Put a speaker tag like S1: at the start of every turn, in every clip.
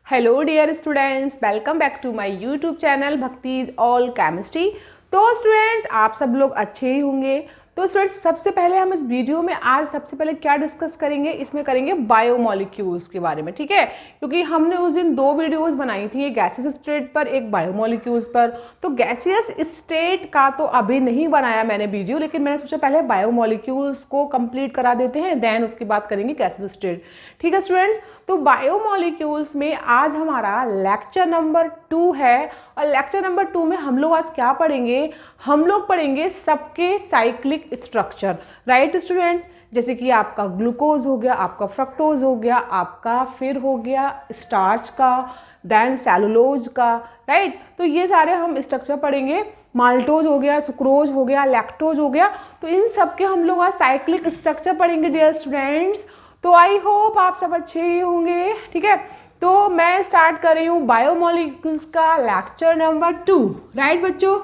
S1: Hello dear students, welcome back to my YouTube channel भक्तिज all chemistry. तो students, आप सब लोग अच्छे ही होंगे। तो स्टूडेंट्स, सबसे पहले हम इस वीडियो में आज सबसे पहले क्या डिस्कस करेंगे, इसमें करेंगे बायोमोलिक्यूल्स के बारे में, ठीक है। क्योंकि हमने उस दिन दो वीडियोस बनाई थी, एक गैसियस स्टेट पर, एक बायोमोलिक्यूल्स पर। तो गैसियस स्टेट का तो अभी नहीं बनाया मैंने वीडियो, लेकिन मैंने सोचा पहले बायोमोलिक्यूल्स को कंप्लीट करा देते हैं, देन उसके बाद करेंगे गैसियस स्टेट, ठीक है स्टूडेंट्स। तो बायोमोलिक्यूल्स में आज हमारा लेक्चर नंबर 2 है, और लेक्चर नंबर 2 में हम लोग आज क्या पढ़ेंगे, हम लोग पढ़ेंगे सबके साइक्लिक स्ट्रक्चर, राइट स्टूडेंट्स। जैसे कि आपका ग्लूकोज हो गया, आपका फ्रक्टोज हो गया, आपका फिर हो गया स्टार्च का, देन सेलुलोज का, राइट। तो ये सारे हम स्ट्रक्चर पढ़ेंगे। माल्टोज हो गया, सुक्रोज हो गया, लैक्टोज हो गया, तो इन सब के हम लोग आज साइक्लिक स्ट्रक्चर पढ़ेंगे डियर स्टूडेंट्स। तो आई होप आप सब अच्छे ही होंगे, ठीक है। तो मैं स्टार्ट कर रही हूँ बायोमोलिक्यूल्स का लेक्चर नंबर 2, राइट बच्चों।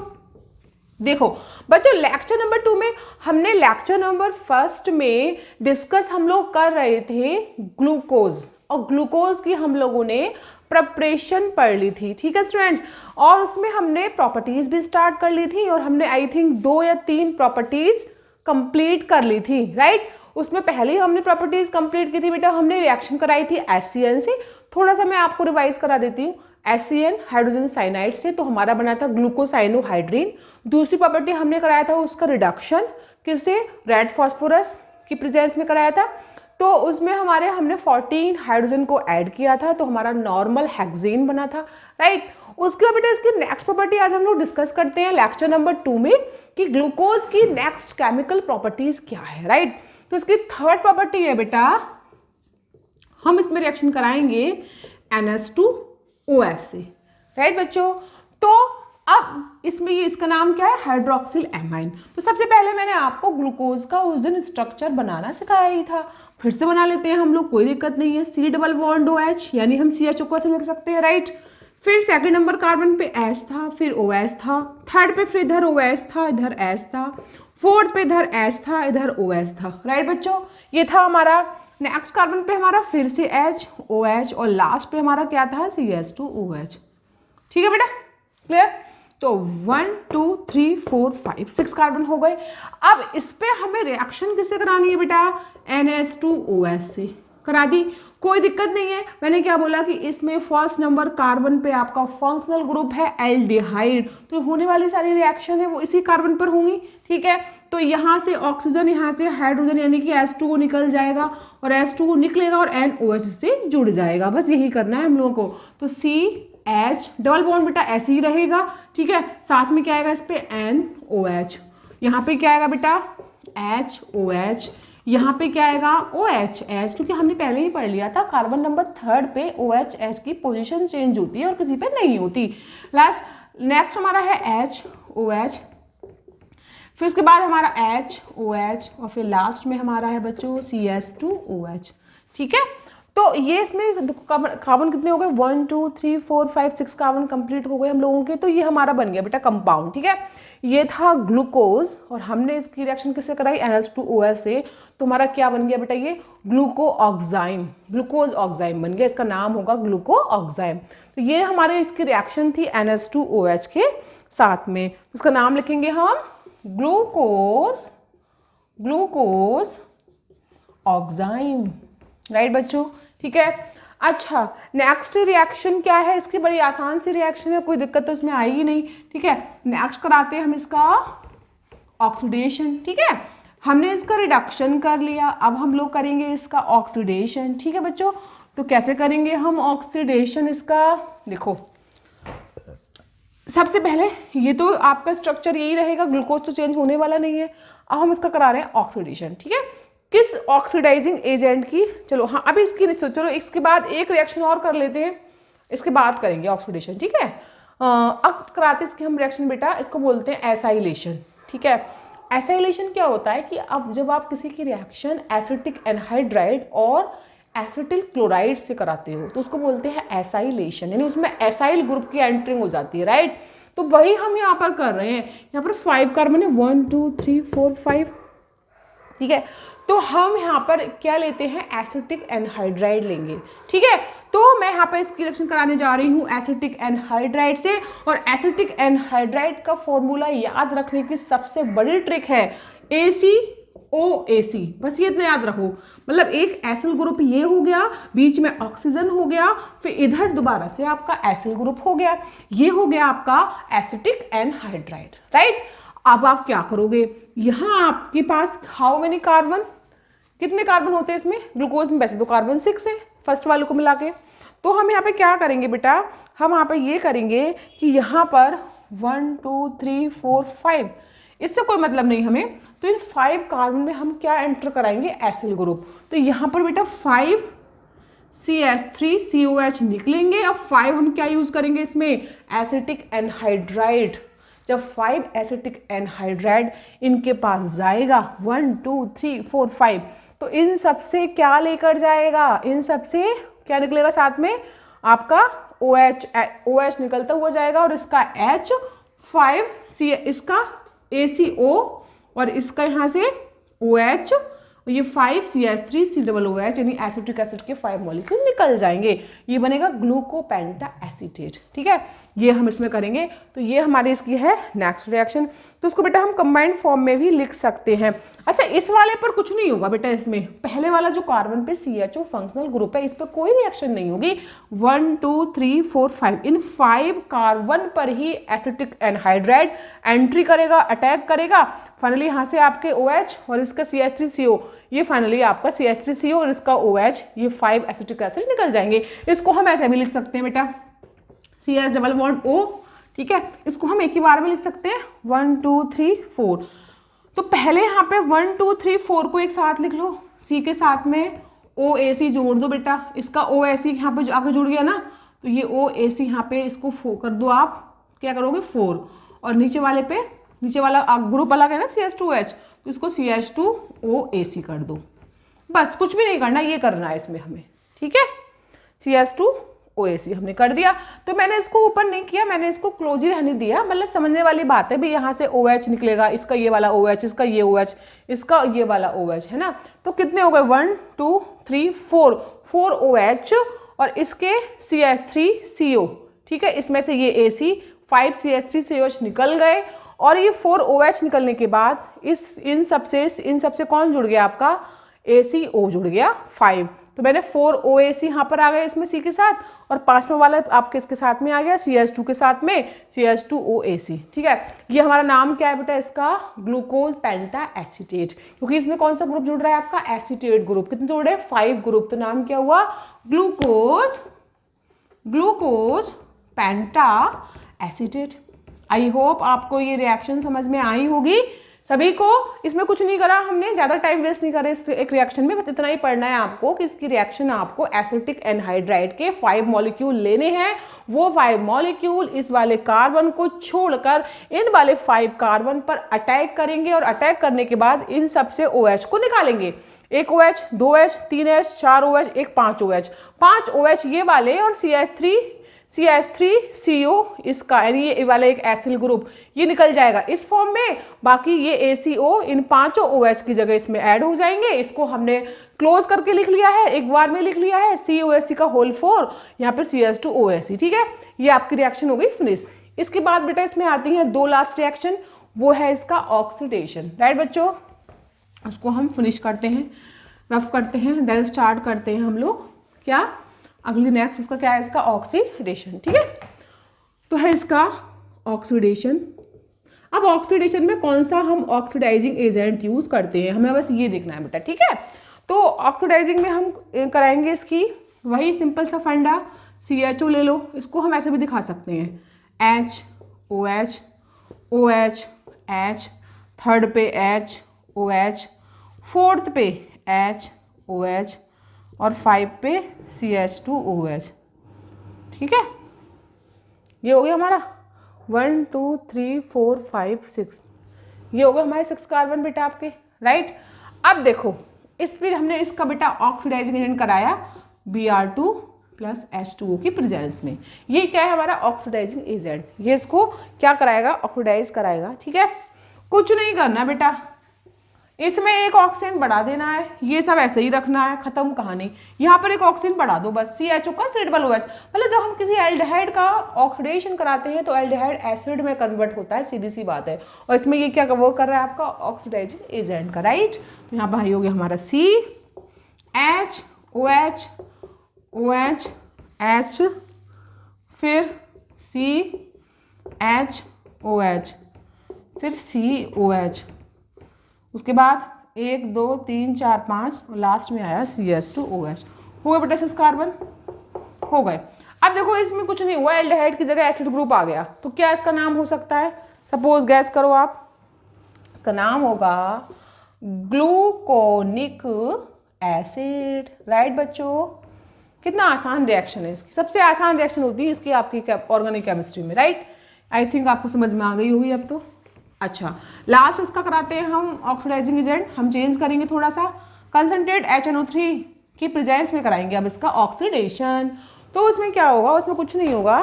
S1: देखो बच्चों, लेक्चर नंबर 2 में हमने लेक्चर नंबर 1 में डिस्कस हम लोग कर रहे थे ग्लूकोज, और ग्लूकोज की हम लोगों ने प्रिपरेशन पढ़ ली थी, ठीक है स्टूडेंट्स। और उसमें हमने प्रॉपर्टीज भी स्टार्ट कर ली थी, और हमने आई थिंक 2 या 3 प्रॉपर्टीज कंप्लीट कर ली थी, राइट। उसमें पहले ही हमने प्रॉपर्टीज कंप्लीट की थी बेटा, हमने रिएक्शन कराई थी एससीएन से। थोड़ा सा मैं आपको रिवाइज करा देती हूँ। एससीएन हाइड्रोजन साइनाइड से, तो हमारा बना था ग्लूकोसाइनोहाइड्रीन। दूसरी प्रॉपर्टी हमने कराया था उसका रिडक्शन, किससे, रेड फास्फोरस की प्रेजेंस में कराया था। तो उसमें हमने 14 हाइड्रोजन को ऐड किया था, तो हमारा नॉर्मल हेक्सेन बना था, राइट। उसके बाद बेटा इसकी नेक्स्ट प्रॉपर्टी आज हम लोग डिस्कस करते हैं लेक्चर नंबर 2 में, कि ग्लूकोज की नेक्स्ट केमिकल प्रॉपर्टीज क्या है, राइट। तो इसकी थर्ड प्रॉपर्टी है बेटा, हम इसमें रिएक्शन कराएंगे NH2OH से, राइट बच्चों। तो अब इसमें ये इसका नाम क्या है, हाइड्रोक्सिल एमाइन। तो सबसे पहले मैंने आपको ग्लूकोज का उस दिन स्ट्रक्चर बनाना सिखाया ही था, फिर से बना लेते हैं हम लोग, कोई दिक्कत नहीं है। C डबल बॉन्ड OH, यानी हम CHO को ऐसे लिख सकते हैं, राइट। फिर सेकंड नंबर कार्बन पे H था, फिर OH था। थर्ड पे फिर इधर OH था, इधर H था। फोर्थ पे इधर H था, इधर OH था, राइट बच्चों। ये था हमारा। नेक्स्ट कार्बन पे हमारा फिर से H, OH, और लास्ट पे हमारा क्या था, CH2OH, ठीक है बेटा, क्लियर। तो 1 2 3 4 5 6 कार्बन हो गए। अब इस पे हमें रिएक्शन किससे करानी है बेटा, NH2OH से करा दी, कोई दिक्कत नहीं है। मैंने क्या बोला कि इसमें फर्स्ट नंबर कार्बन पे आपका फंक्शनल ग्रुप है एल्डिहाइड, तो होने वाली सारी रिएक्शन है वो इसी कार्बन पर होंगी, ठीक है। तो यहाँ से ऑक्सीजन, यहाँ से हाइड्रोजन यानी कि H2O निकल जाएगा, और H2O निकलेगा और NOH से जुड़ जाएगा, बस यही करना है हम लोगों को। तो CH डबल बॉन्ड बेटा ऐसे ही रहेगा, ठीक है। साथ में क्या आएगा इस पे NOH, यहाँ पे क्या आएगा बेटा HOH, यहाँ पे क्या आएगा OH, क्योंकि हमने पहले ही पढ़ लिया था कार्बन नंबर 3 पे OH की पोजीशन चेंज होती है और किसी पे नहीं होती। नेक्स्ट हमारा है HOH, फिर उसके बाद हमारा HOH, और फिर लास्ट में हमारा है बच्चों CH2OH, ठीक है। तो ये इसमें कार्बन कितने हो गए, 1 2 3 4 5 6 कार्बन कंप्लीट हो गए हम लोगों के। तो ये हमारा बन गया बेटा कंपाउंड, ठीक है। ये था ग्लूकोज, और हमने इसकी रिएक्शन किससे कराई, NH2OH से। तो हमारा क्या बन गया बेटा, ये ग्लूकोऑक्साइम, ग्लूकोज ऑक्साइम बन गया, इसका नाम होगा ग्लूकोऑक्साइम। तो ये हमारे इसकी रिएक्शन थी NH2OH के साथ में, उसका नाम लिखेंगे हम ग्लूकोज ऑक्साइम, राइट बच्चों, ठीक है। अच्छा, नेक्स्ट रिएक्शन क्या है इसकी, बड़ी आसान सी रिएक्शन है, कोई दिक्कत तो इसमें आएगी नहीं, ठीक है। नेक्स्ट कराते हैं हम इसका ऑक्सीडेशन, ठीक है। हमने इसका रिडक्शन कर लिया, अब हम लोग करेंगे इसका ऑक्सीडेशन, ठीक है बच्चों। तो कैसे करेंगे हम ऑक्सीडेशन इसका, देखो सबसे पहले ये तो आपका स्ट्रक्चर यही रहेगा, ग्लूकोज तो चेंज होने वाला नहीं है। अब हम इसका करा रहे हैं ऑक्सीडेशन, ठीक है, किस ऑक्सीडाइजिंग एजेंट की। चलो हाँ, अभी इसकी चलो इसके बाद एक रिएक्शन और कर लेते हैं, इसके बाद करेंगे ऑक्सीडेशन, ठीक है। अब कराते इसकी हम रिएक्शन बेटा, इसको बोलते हैं एसाइलेशन, ठीक है। एसाइलेशन क्या होता है कि अब जब आप किसी की रिएक्शन एसिटिक एनहाइड्राइड और एसिटिल क्लोराइड से कराते हो तो उसको बोलते हैं एसाइलेशन, यानी उसमें एसाइल ग्रुप की एंट्रिंग हो जाती है, राइट। तो वही हम यहाँ पर कर रहे हैं। यहाँ पर 5 कार्बन है, 1 2 3 4 5, ठीक है। तो हम यहाँ पर क्या लेते हैं, एसिटिक एनहाइड्राइड लेंगे, ठीक है। तो मैं यहाँ पे इसकी रिएक्शन कराने जा रही हूँ एसिटिक एनहाइड्राइड से। और एसिटिक एनहाइड्राइड का फॉर्मूला याद रखने की सबसे बड़ी ट्रिक है ACOAC, बस ये इतना याद रखो। मतलब एक एसिल ग्रुप ये हो गया, बीच में ऑक्सीजन हो गया, फिर इधर दोबारा से आपका एसिल ग्रुप हो गया, ये हो गया आपका एसिटिक एनहाइड्राइड, राइट। अब आप क्या करोगे, यहाँ आपके पास हाउ मेनी कार्बन, कितने कार्बन होते हैं इसमें, ग्लूकोज में वैसे तो कार्बन 6 है फर्स्ट वाले को मिला के। तो हम यहाँ पे क्या करेंगे बेटा, हम यहाँ पे ये करेंगे कि यहाँ पर 1 2 3 4 5, इससे कोई मतलब नहीं हमें, तो इन 5 कार्बन में हम क्या एंटर कराएंगे, एसिल ग्रुप। तो यहाँ पर बेटा 5 CH3COH निकलेंगे। अब 5 हम क्या यूज करेंगे इसमें, एसिटिक एनहाइड्राइड। जब 5 एसिटिक एनहाइड्राइड इनके पास जाएगा 1 2 3 4 5, तो इन सब से क्या लेकर जाएगा, इन सब से क्या निकलेगा, साथ में आपका OH निकलता हुआ जाएगा, और इसका H 5C, इसका ACO, और इसका यहाँ से OH, ये 5CH3COOH यानी एसिटिक एसिड के 5 मॉलिक्यूल निकल जाएंगे। ये बनेगा ग्लूकोपेंटा एसीटेट, ठीक है, ये हम इसमें करेंगे। तो ये हमारी इसकी है नेक्स्ट रिएक्शन। तो उसको बेटा हम कंबाइंड फॉर्म में भी लिख सकते हैं। अच्छा, इस वाले पर कुछ नहीं होगा बेटा, इसमें पहले वाला जो कार्बन पे CHO फंक्शनल ग्रुप है, इस पर कोई रिएक्शन नहीं होगी। 1 2 3 4 5, इन 5 कार्बन पर ही एसिटिक एनहाइड्राइड एंट्री करेगा, अटैक करेगा। फाइनली यहाँ से आपके OH और इसका CH3CO, ये फाइनली आपका CH3CO और इसका OH, ये 5 एसिटिक एसिड निकल जाएंगे। इसको हम ऐसे भी लिख सकते हैं बेटा, CH डबल बॉन्ड O, ठीक है, इसको हम एक ही बार में लिख सकते हैं 1 2 3 4। तो पहले यहाँ पे 1 2 3 4 को एक साथ लिख लो, C के साथ में OAC जोड़ दो बेटा, इसका OAC यहाँ पे आगे जुड़ गया ना, तो ये OAC यहाँ पे इसको 4 कर दो, आप क्या करोगे 4, और नीचे वाले पे, नीचे वाला ग्रुप अलग है ना CH2OH, तो इसको CH2OAC कर दो। बस कुछ भी नहीं करना, ये करना है इसमें हमें, ठीक है, CH2OAC हमने कर दिया। तो मैंने इसको ऊपर नहीं किया, मैंने इसको क्लोज ही रहने दिया, मतलब समझने वाली बात है भी, यहाँ से OH निकलेगा, इसका ये वाला OH, इसका ये OH, इसका ये वाला OH, है ना। तो कितने हो गए, 1 2 3 4 OH और इसके CH3CO, ठीक है, इसमें से ये AC 5 CH3COH निकल गए, और ये 4 OH निकलने के बाद इन सबसे कौन जुड़ गया, आपका ACO जुड़ गया 5। तो मैंने 4 OAC यहाँ पर आ गया इसमें C के साथ, और 5वां वाला आपके इसके साथ में आ गया CH2 के साथ में CH2OAC, ठीक है। ये हमारा नाम क्या है बेटा, इसका ग्लूकोज पेंटा एसीटेट, क्योंकि इसमें कौन सा ग्रुप जुड़ रहा है, आपका एसीटेट ग्रुप। कितने जुड़ रहे हैं, 5 ग्रुप, तो नाम क्या हुआ, glucose penta acetate. I hope आपको ये रिएक्शन समझ में आई होगी सभी को। इसमें कुछ नहीं करा हमने, ज़्यादा टाइम वेस्ट नहीं करे इस एक रिएक्शन में, बस इतना ही पढ़ना है आपको कि इसकी रिएक्शन आपको एसिटिक एनहाइड्राइड के 5 मॉलिक्यूल लेने हैं। वो 5 मॉलिक्यूल इस वाले कार्बन को छोड़कर इन वाले 5 कार्बन पर अटैक करेंगे, और अटैक करने के बाद इन सबसे OH को निकालेंगे। एक OH, 2H, 3H, 4 OH, एक 5 OH, 5 OH ये वाले, और CH3CO इसका, यानी ये वाला एक एसिल ग्रुप, ये निकल जाएगा इस फॉर्म में। बाकी ये ACO इन 5 OH की जगह इसमें ऐड हो जाएंगे। इसको हमने क्लोज करके लिख लिया है, एक बार में लिख लिया है, COAC का होल 4, यहाँ पे CH2OAC, ठीक है। ये आपकी रिएक्शन हो गई फिनिश। इसके बाद बेटा इसमें आती है 2 लास्ट रिएक्शन, वो है इसका ऑक्सीडेशन, राइट बच्चों। उसको हम फिनिश करते हैं, रफ करते हैं, देन स्टार्ट करते हैं हम लोग क्या, अगली नेक्स्ट इसका क्या है, इसका ऑक्सीडेशन, ठीक है। तो है इसका ऑक्सीडेशन। अब ऑक्सीडेशन में कौन सा हम ऑक्सीडाइजिंग एजेंट यूज करते हैं, हमें बस ये देखना है बेटा, ठीक है। तो ऑक्सीडाइजिंग में हम कराएंगे इसकी वही सिंपल सा फंडा, CHO ले लो, इसको हम ऐसे भी दिखा सकते हैं, H OH OH H, third पे H OH, फोर्थ पे H OH, और 5 पे CH2OH, ठीक है। ये हो गया हमारा 1 2 3 4 5 6, ये हो गए हमारे 6 कार्बन बेटा आपके, राइट। अब देखो इस पर हमने इसका बेटा ऑक्सीडाइजिंग एजेंट कराया Br2 प्लस H2O की प्रेजेंस में। ये क्या है हमारा ऑक्सीडाइजिंग एजेंट, ये इसको क्या कराएगा, ऑक्सीडाइज कराएगा, ठीक है। कुछ नहीं करना बेटा, इसमें एक ऑक्सीजन बढ़ा देना है, ये सब ऐसे ही रखना है, खत्म कहानी। यहाँ पर एक ऑक्सीजन बढ़ा दो बस, CHO का C डबल OH। मतलब जब हम किसी एल्डिहाइड का ऑक्सीडेशन कराते हैं तो एल्डिहाइड एसिड में कन्वर्ट होता है, सीधी सी बात है। और इसमें ये क्या वर्क कर रहा है आपका, ऑक्सीडाइजिंग एजेंट का, राइट। तो यहाँ पर हो गया हमारा CHOH OH H, फिर CHOH, फिर COH, उसके बाद 1 2 3 4 5 और लास्ट में आया CS2OH। हो गए बेटा 6 कार्बन, हो गए। अब देखो इसमें कुछ नहीं हुआ, एल्डिहाइड की जगह एसिड ग्रुप आ गया, तो क्या इसका नाम हो सकता है? सपोज गैस करो आप, इसका नाम होगा ग्लूकोनिक एसिड, राइट बच्चों। कितना आसान रिएक्शन है इसकी, सबसे आसान रिएक्शन होती है इसकी आपकी ऑर्गेनिक केमिस्ट्री में, राइट। आई थिंक आपको समझ में आ गई होगी अब तो। अच्छा, लास्ट इसका कराते हैं हम ऑक्सीडाइजिंग एजेंट, हम चेंज करेंगे थोड़ा सा, कंसनट्रेट HNO3 की प्रेजेंस में कराएंगे अब इसका ऑक्सीडेशन। तो उसमें क्या होगा, उसमें कुछ नहीं होगा,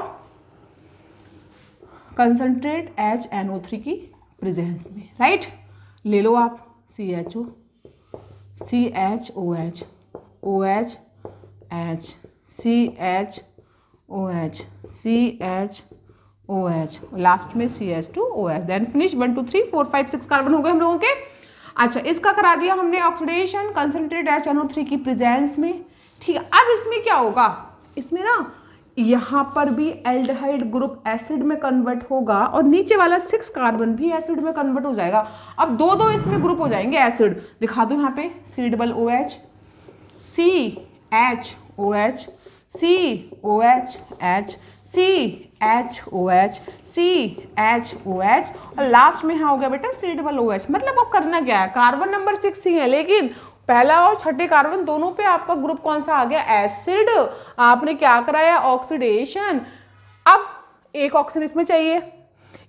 S1: कंसनट्रेट HNO3 की प्रेजेंस में, राइट। ले लो आप CHO CHOH OH H CHOH CHOH, last में CS2OH, देन फिनिश। 1 2 3 4 5 6 कार्बन हो गए हम लोगों के। अच्छा, इसका करा दिया हमने ऑक्सीडेशन कंसनट्रेट HNO3 की प्रेजेंस में, ठीक है। अब इसमें क्या होगा, इसमें ना यहाँ पर भी एल्डिहाइड ग्रुप एसिड में कन्वर्ट होगा और नीचे वाला 6 कार्बन भी एसिड में कन्वर्ट हो जाएगा। अब दो दो इसमें ग्रुप हो जाएंगे एसिड, दिखा दो यहाँ पे C-double-OH CHOH COH H CHOH CHOH और लास्ट में यहाँ हो गया बेटा C-double-OH। मतलब अब करना क्या है, कार्बन नंबर 6 ही है, लेकिन पहला और छठे कार्बन दोनों पे आपका ग्रुप कौन सा आ गया, एसिड। आपने क्या कराया, ऑक्सीडेशन। अब एक ऑक्सीजन इसमें चाहिए,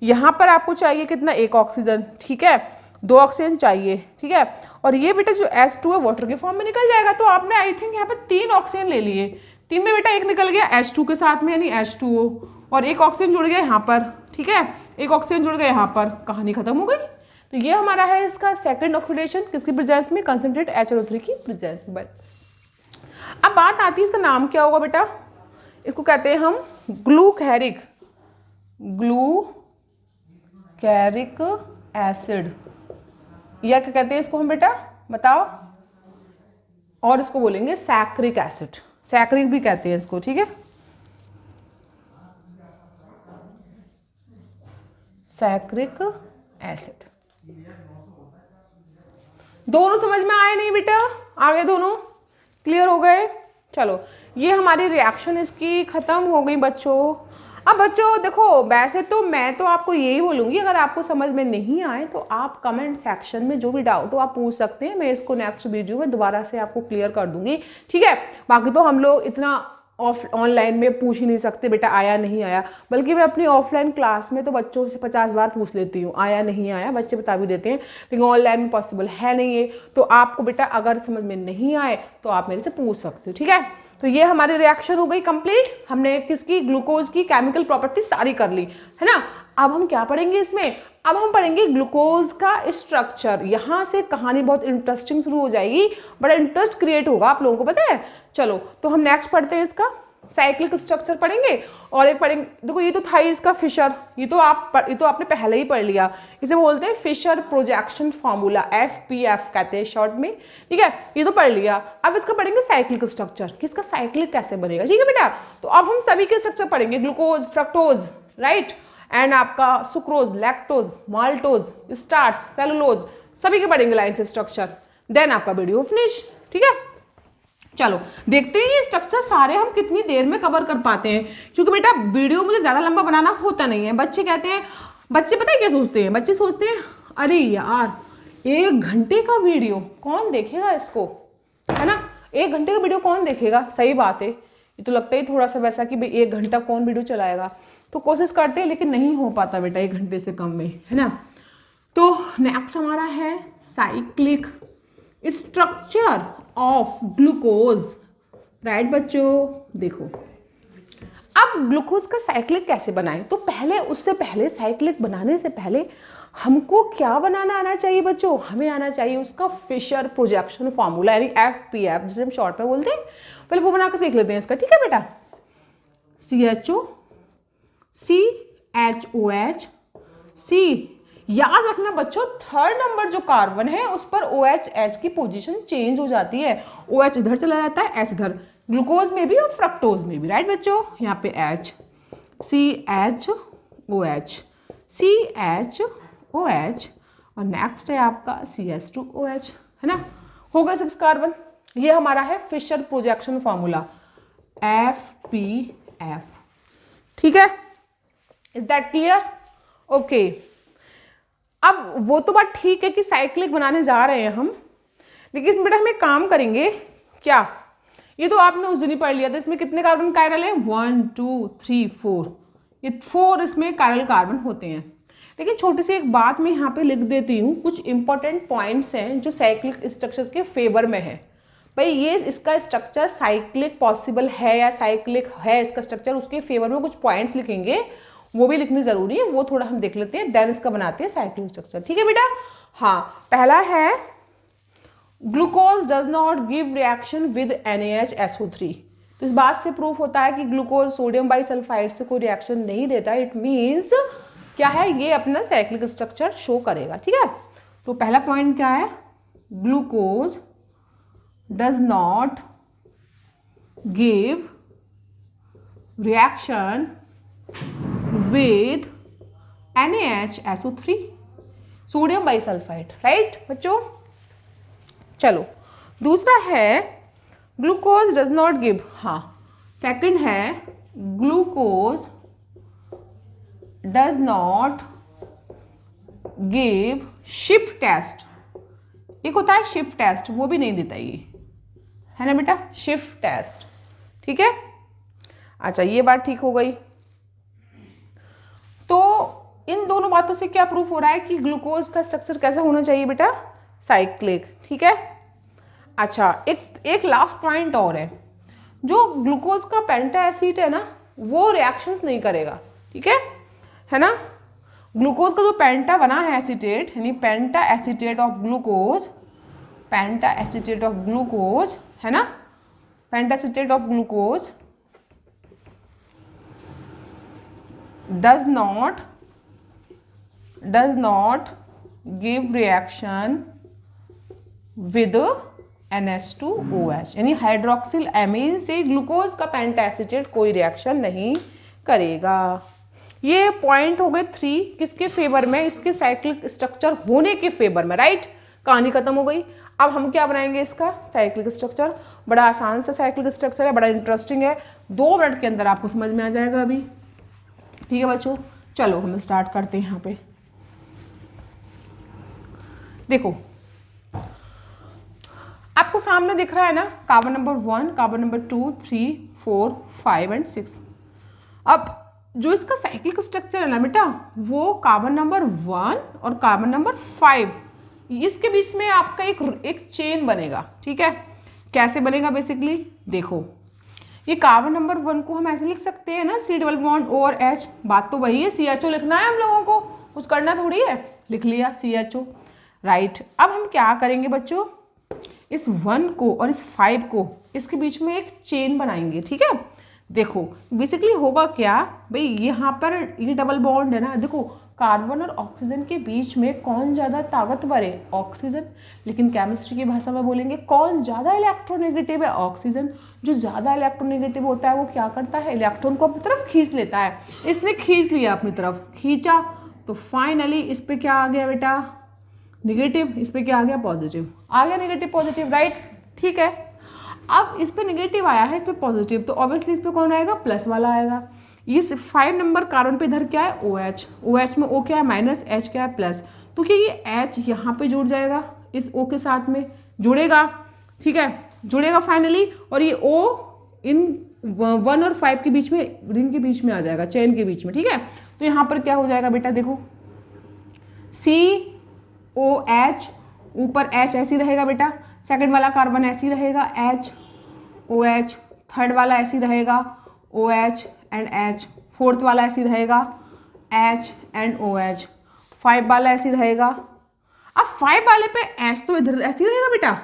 S1: यहाँ पर आपको चाहिए कितना, एक ऑक्सीजन, ठीक है, 2 ऑक्सीजन चाहिए, ठीक है। और ये बेटा जो H2 है वाटर के फॉर्म में निकल जाएगा, तो आपने आई थिंक यहाँ पर 3 ऑक्सीजन ले लिए, 3 में बेटा एक निकल गया H2 के साथ में, यानी H2O, और एक ऑक्सीजन जुड़ गया यहाँ पर, ठीक है, एक ऑक्सीजन जुड़ गया यहाँ पर, कहानी खत्म हो गई। तो ये हमारा है इसका सेकंड ऑक्सीडेशन, किसकी प्रेजेंस में, कंसंट्रेट HNO3 की प्रेजेंस में। अब बात आती है इसका नाम क्या होगा बेटा, इसको कहते हैं हम ग्लूकैरिक एसिड, या क्या कहते हैं इसको हम बेटा, बताओ। और इसको बोलेंगे सैक्रिक एसिड, सैक्रिक भी कहते हैं इसको, ठीक है, सैक्रिक एसिड। दोनों समझ में आए नहीं बेटा, आगे दोनों क्लियर हो गए। चलो, ये हमारी रिएक्शन इसकी खत्म हो गई बच्चों। अब बच्चों देखो, वैसे तो मैं तो आपको यही बोलूँगी, अगर आपको समझ में नहीं आए तो आप कमेंट सेक्शन में जो भी डाउट हो आप पूछ सकते हैं, मैं इसको नेक्स्ट वीडियो में दोबारा से आपको क्लियर कर दूंगी, ठीक है। बाकी तो हम लोग इतना ऑनलाइन में पूछ ही नहीं सकते बेटा आया नहीं आया, बल्कि मैं अपनी ऑफलाइन क्लास में तो बच्चों से 50 बार पूछ लेती हूँ, आया नहीं आया, बच्चे बता भी देते हैं, लेकिन ऑनलाइन में पॉसिबल है नहीं है। तो आपको बेटा अगर समझ में नहीं आए तो आप मेरे से पूछ सकते हो, ठीक है। तो ये हमारी रिएक्शन हो गई कंप्लीट, हमने किसकी, ग्लूकोज की केमिकल प्रॉपर्टी सारी कर ली, है ना। अब हम क्या पढ़ेंगे इसमें, अब हम पढ़ेंगे ग्लूकोज का स्ट्रक्चर। यहाँ से कहानी बहुत इंटरेस्टिंग शुरू हो जाएगी, बड़ा इंटरेस्ट क्रिएट होगा आप लोगों को, पता है। चलो, तो हम नेक्स्ट पढ़ते हैं इसका साइक्लिक स्ट्रक्चर पढ़ेंगे, और एक पढ़ेंगे, देखो ये तो था ही इसका फिशर, ये तो आपने पहले ही पढ़ लिया, इसे बोलते हैं फिशर प्रोजेक्शन फार्मूला, FPF कहते हैं शॉर्ट में, ठीक है, ये तो पढ़ लिया। अब इसका पढ़ेंगे साइक्लिक स्ट्रक्चर, कि इसका साइक्लिक कैसे बनेगा, ठीक है बेटा। तो अब हम सभी के स्ट्रक्चर पढ़ेंगे, ग्लूकोज, फ्रक्टोज, राइट, एंड आपका sucrose, lactose, maltose, starch, cellulose, सभी के पढ़ेंगे लाइन से स्ट्रक्चर, देन आपका वीडियो फिनिश, ठीक है। चलो देखते हैं ये स्ट्रक्चर सारे हम कितनी देर में कवर कर पाते हैं, क्योंकि बेटा वीडियो मुझे ज़्यादा लंबा बनाना होता नहीं है। बच्चे कहते हैं, बच्चे पता है क्या सोचते हैं, बच्चे सोचते हैं अरे यार 1 घंटे का वीडियो कौन देखेगा इसको, है ना, 1 घंटे का वीडियो कौन देखेगा, सही बात है। ये तो लगता ही थोड़ा सा वैसा कि भाई 1 घंटा कौन वीडियो चलाएगा, तो कोशिश करते हैं लेकिन नहीं हो पाता बेटा 1 घंटे से कम में, है ना। तो नेक्स्ट हमारा है cyclic structure of glucose, right बच्चों। देखो अब ग्लूकोज का साइक्लिक कैसे बनाएं? तो पहले उससे पहले साइक्लिक बनाने से पहले हमको क्या बनाना आना चाहिए बच्चों? हमें आना चाहिए उसका फिशर प्रोजेक्शन फॉर्मूला, यानी FPF जिसे हम शॉर्ट में बोलते हैं। पहले वो बनाकर देख लेते हैं इसका, ठीक है बेटा। CHO CHOH C, याद रखना बच्चों थर्ड नंबर जो कार्बन है उस पर OH की पोजीशन चेंज हो जाती है। OH इधर चला जाता है, H इधर, ग्लूकोज में भी और फ्रक्टोज में भी, राइट बच्चों। यहाँ पे H CHOH CHOH और नेक्स्ट है आपका CH2OH, है ना। हो गए 6 कार्बन। ये हमारा है फिशर प्रोजेक्शन फॉर्मूला FPF, ठीक है। Is that clear? ओके। अब वो तो बात ठीक है कि साइक्लिक बनाने जा रहे हैं हम, लेकिन बेटा हम एक काम करेंगे क्या, ये तो आपने उस दिन ही पढ़ लिया था। इसमें कितने कार्बन कायरल हैं? 1 2 3 4, ये 4 इसमें कायरल कार्बन होते हैं। लेकिन छोटी सी एक बात मैं यहाँ पे लिख देती हूँ, कुछ इंपॉर्टेंट पॉइंट्स हैं जो साइक्लिक स्ट्रक्चर के फेवर में है। भाई ये इसका स्ट्रक्चर साइक्लिक पॉसिबल है या साइक्लिक है इसका स्ट्रक्चर, उसके फेवर में कुछ पॉइंट्स लिखेंगे, वो भी लिखनी जरूरी है, वो थोड़ा हम देख लेते हैं, देन इसका बनाते हैं साइक्लिक स्ट्रक्चर, ठीक है बेटा। हाँ, पहला है glucose does not give reaction with NaHSO3। तो इस बात से प्रूफ होता है कि ग्लूकोज सोडियम बाइसल्फाइड से कोई रिएक्शन नहीं देता। इट मीन्स क्या है, ये अपना साइक्लिक स्ट्रक्चर शो करेगा, ठीक है। तो पहला पॉइंट क्या है, glucose does not give reaction with NaHSO3 sodium bisulphite, right बच्चों। चलो दूसरा है ग्लूकोज डज नॉट गिव, हाँ सेकंड है ग्लूकोज डज नॉट गिव शिफ्ट टेस्ट। एक होता है शिफ्ट टेस्ट, वो भी नहीं देता ये, है ना बेटा, शिफ्ट टेस्ट, ठीक है। अच्छा ये बात ठीक हो गई। तो इन दोनों बातों से क्या प्रूफ हो रहा है कि ग्लूकोज का स्ट्रक्चर कैसा होना चाहिए बेटा, साइक्लिक, ठीक है। अच्छा एक लास्ट पॉइंट और है, जो ग्लूकोज का पेंटा एसिड है ना वो रिएक्शंस नहीं करेगा, ठीक है ना। ग्लूकोज का जो पेंटा बना है एसीटेट, यानी penta acetate of glucose, penta acetate of glucose, है ना, penta acetate of glucose does not give reaction with NH2OH, यानी हाइड्रोक्सिल एमीन से ग्लूकोज का पेंटा एसीटेट कोई रिएक्शन नहीं करेगा। ये पॉइंट हो गए 3 किसके फेवर में, इसके साइक्लिक स्ट्रक्चर होने के फेवर में, राइट। कहानी खत्म हो गई। अब हम क्या बनाएंगे इसका साइक्लिक स्ट्रक्चर। बड़ा आसान सा साइक्लिक स्ट्रक्चर है, बड़ा इंटरेस्टिंग है, 2 मिनट के अंदर आपको समझ में आ जाएगा अभी, ठीक है बच्चों। चलो हम स्टार्ट करते हैं। यहाँ पे देखो आपको सामने दिख रहा है ना, carbon number 1, carbon number 2, 3, 4, 5 and 6। अब जो इसका साइक्लिक स्ट्रक्चर है ना बेटा, वो कार्बन नंबर 1 और कार्बन नंबर 5, इसके बीच में आपका एक चेन बनेगा, ठीक है। कैसे बनेगा बेसिकली देखो, ये कार्बन नंबर 1 को हम ऐसे लिख सकते हैं ना, C डबल बॉन्ड और H, बात तो वही है, CHO लिखना है हम लोगों को, कुछ करना थोड़ी है, लिख लिया CHO, राइट। अब हम क्या करेंगे बच्चों, इस 1 को और इस 5 को इसके बीच में एक चेन बनाएंगे, ठीक है। देखो बेसिकली होगा क्या भाई, यहाँ पर ये डबल बॉन्ड है ना, देखो कार्बन और ऑक्सीजन के बीच में कौन ज़्यादा ताकतवर है, ऑक्सीजन। लेकिन केमिस्ट्री की भाषा में बोलेंगे कौन ज़्यादा इलेक्ट्रोनेगेटिव है, ऑक्सीजन। जो ज़्यादा इलेक्ट्रोनेगेटिव होता है वो क्या करता है, इलेक्ट्रॉन को अपनी तरफ खींच लेता है। इसने खींच लिया अपनी तरफ, खींचा तो फाइनली इस पर क्या आ गया बेटा, निगेटिव, इस पर क्या आ गया, पॉजिटिव आ गया, निगेटिव पॉजिटिव, राइट, ठीक है। अब इस पर निगेटिव आया है, इस पर पॉजिटिव, तो ऑब्वियसली इस पर कौन आएगा, प्लस वाला आएगा। इस 5 नंबर कार्बन पे इधर क्या है, OH, OH में O क्या है माइनस, H क्या है प्लस, तो क्या ये H यहाँ पे जुड़ जाएगा, इस O के साथ में जुड़ेगा, ठीक है, जुड़ेगा फाइनली, और ये O इन 1 और 5 के बीच में, रिंग के बीच में आ जाएगा, चेन के बीच में, ठीक है। तो यहाँ पर क्या हो जाएगा बेटा, देखो COH, ऊपर H ऐसी रहेगा बेटा, सेकंड वाला कार्बन ऐसी रहेगा, H OH, थर्ड वाला ऐसी रहेगा OH एंड H, फोर्थ वाला ऐसे रहेगा H एंड OH, 5 वाला ऐसे रहेगा। अब 5 वाले पे H तो इधर ऐसे ही रहेगा बेटा,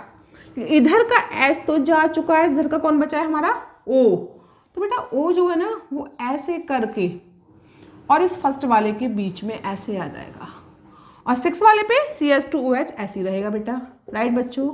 S1: इधर का H तो जा चुका है, इधर का कौन बचा है हमारा O। तो बेटा O जो है ना वो ऐसे करके और इस फर्स्ट वाले के बीच में ऐसे आ जाएगा, और 6 वाले पे CH2OH ऐसे ही रहेगा बेटा। राइट बच्चों,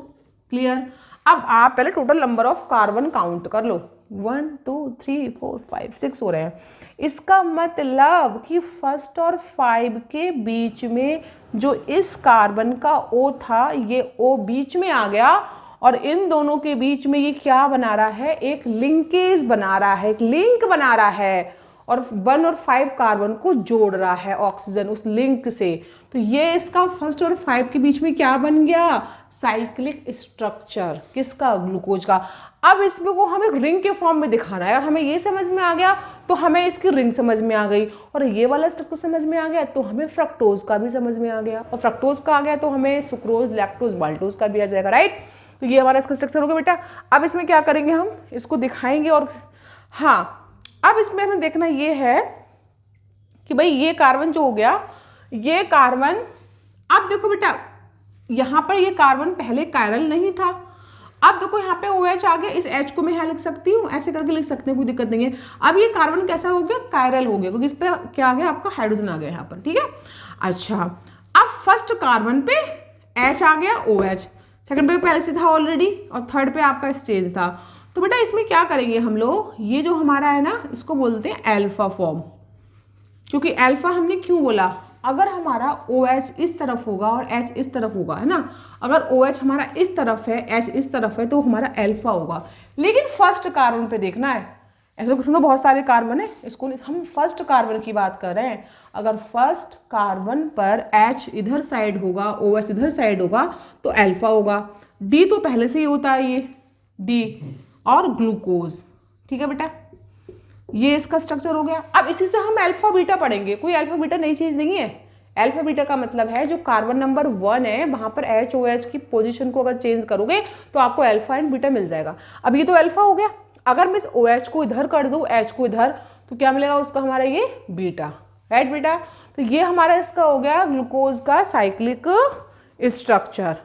S1: क्लियर। अब आप पहले total number of carbon count कर लो, 1 2 3 4 5 6 हो रहे हैं। इसका मतलब कि फर्स्ट और 5 के बीच में जो इस कार्बन का O था, ये O बीच में आ गया, और इन दोनों के बीच में ये क्या बना रहा है, एक लिंकेज बना रहा है, एक लिंक बना रहा है, और 1 और 5 कार्बन को जोड़ रहा है ऑक्सीजन उस लिंक से। तो ये इसका फर्स्ट और 5 के बीच में क्या बन गया, साइक्लिक स्ट्रक्चर, किसका, ग्लूकोज का। अब इसमें को हमें रिंग के फॉर्म में दिखाना है, और हमें ये समझ में आ गया तो हमें इसकी रिंग समझ में आ गई, और ये वाला स्ट्रक्चर समझ में आ गया तो हमें फ्रक्टोज का भी समझ में आ गया, और फ्रक्टोज का आ गया तो हमें सुक्रोज, लैक्टोज, माल्टोज का भी आ जाएगा। राइट, तो ये हमारा इसका स्ट्रक्चर होगा बेटा। अब इसमें क्या करेंगे, हम इसको दिखाएंगे, और हाँ अब इसमें हमें देखना ये है कि भाई ये कार्बन जो हो गया, ये कार्बन, अब देखो बेटा यहाँ पर ये कार्बन पहले कायरल नहीं था, अब देखो यहाँ पे OH आ गया, इस H को मैं यहाँ लिख सकती हूँ, ऐसे करके लिख सकते हैं, कोई दिक्कत नहीं है। अब ये कार्बन कैसा हो गया, कायरल हो गया, क्योंकि इस पे क्या आ गया, आपका हाइड्रोजन आ गया यहाँ पर। ठीक है, अच्छा अब फर्स्ट कार्बन पे H आ गया, OH, सेकंड पे पहले से था ऑलरेडी, और थर्ड पे आपका चेंज था। तो बेटा इसमें क्या करेंगे हम लोग, ये जो हमारा है ना, इसको बोलते हैं अल्फा फॉर्म। क्योंकि अल्फा हमने क्यों बोला, अगर हमारा OH इस तरफ होगा और H इस तरफ होगा, है ना, अगर OH हमारा इस तरफ है, H इस तरफ है, तो हमारा अल्फा होगा। लेकिन फर्स्ट कार्बन पे देखना है, ऐसे कुछ तो बहुत सारे कार्बन है, इसको हम फर्स्ट कार्बन की बात कर रहे हैं। अगर फर्स्ट कार्बन पर H इधर साइड होगा, OH इधर साइड होगा, तो अल्फा होगा। D तो पहले से ही होता है, ये D और ग्लूकोज। ठीक है बेटा, ये इसका स्ट्रक्चर हो गया। अब इसी से हम अल्फा बीटा पढ़ेंगे, कोई अल्फा बीटा नई चीज नहीं है। अल्फा बीटा का मतलब है जो कार्बन नंबर 1 है वहां पर HOH की पोजीशन को अगर चेंज करोगे तो आपको अल्फा एंड बीटा मिल जाएगा। अब ये तो अल्फा हो गया, अगर मैं इस OH को इधर कर दूं, H को इधर, तो क्या मिलेगा उसका, हमारा ये बीटा। राइट बेटा, तो ये हमारा इसका हो गया ग्लूकोज का साइक्लिक स्ट्रक्चर।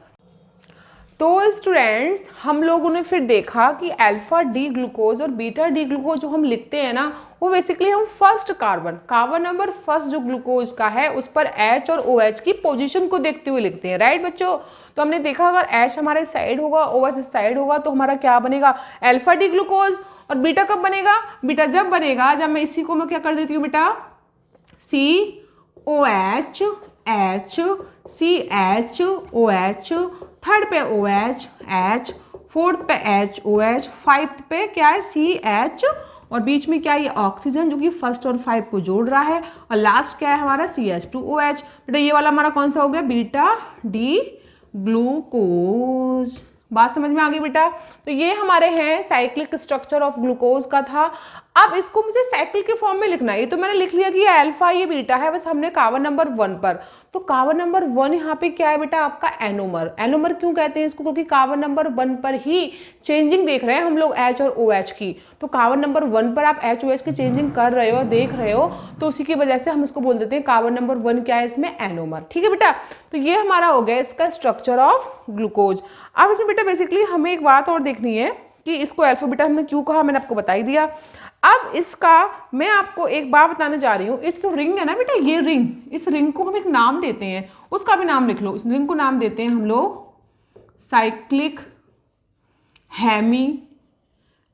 S1: तो स्टूडेंट्स हम लोगों ने फिर देखा कि अल्फा डी ग्लूकोज और बीटा डी ग्लूकोज जो हम लिखते हैं ना, वो बेसिकली हम फर्स्ट कार्बन नंबर फर्स्ट जो ग्लूकोज का है उस पर H और OH की पोजीशन को देखते हुए लिखते हैं। राइट बच्चों, तो हमने देखा अगर H हमारे साइड होगा, OH इस साइड होगा, तो हमारा क्या बनेगा, अल्फा डी ग्लूकोज। और बीटा कब बनेगा, बीटा जब बनेगा जब मैं इसी को मैं क्या कर देती हूँ बेटा, COH H CHOH, थर्ड पे OH H, फोर्थ पे HOH, फाइव्थ पे क्या है CH, और बीच में क्या है ये ऑक्सीजन जो कि फर्स्ट और 5 को जोड़ रहा है, और लास्ट क्या है हमारा CH2OH। बेटा ये वाला हमारा कौन सा हो गया, बीटा डी ग्लूकोज। बात समझ में आ गई बेटा। तो ये हमारे हैं साइक्लिक स्ट्रक्चर ऑफ ग्लूकोज का था। अब इसको मुझे साइकिल के फॉर्म में लिखना है, ये तो मैंने लिख लिया कि ये अल्फा ये बीटा है, बस हमने कार्बन नंबर 1 पर। तो कार्बन नंबर 1 यहाँ पे क्या है बेटा, आपका एनोमर। एनोमर क्यों कहते हैं इसको, क्योंकि कार्बन नंबर 1 पर ही चेंजिंग देख रहे हैं हम लोग H और OH की। तो कार्बन नंबर 1 पर आप HOH की चेंजिंग कर रहे हो, देख रहे हो, तो उसी की वजह से हम इसको बोल देते हैं कार्बन नंबर 1 क्या है इसमें, एनोमर। ठीक है बेटा, तो ये हमारा हो गया इसका स्ट्रक्चर ऑफ ग्लूकोज। अब इसमें बेटा बेसिकली हमें एक बात और देखनी है कि इसको अल्फा बीटा हमने क्यों कहा, मैंने आपको बता ही दिया। अब इसका मैं आपको एक बात बताने जा रही हूँ, इस रिंग है ना बेटा, ये रिंग, इस रिंग को हम एक नाम देते हैं, उसका भी नाम लिख लो। इस रिंग को नाम देते हैं हम लोग साइक्लिक हेमी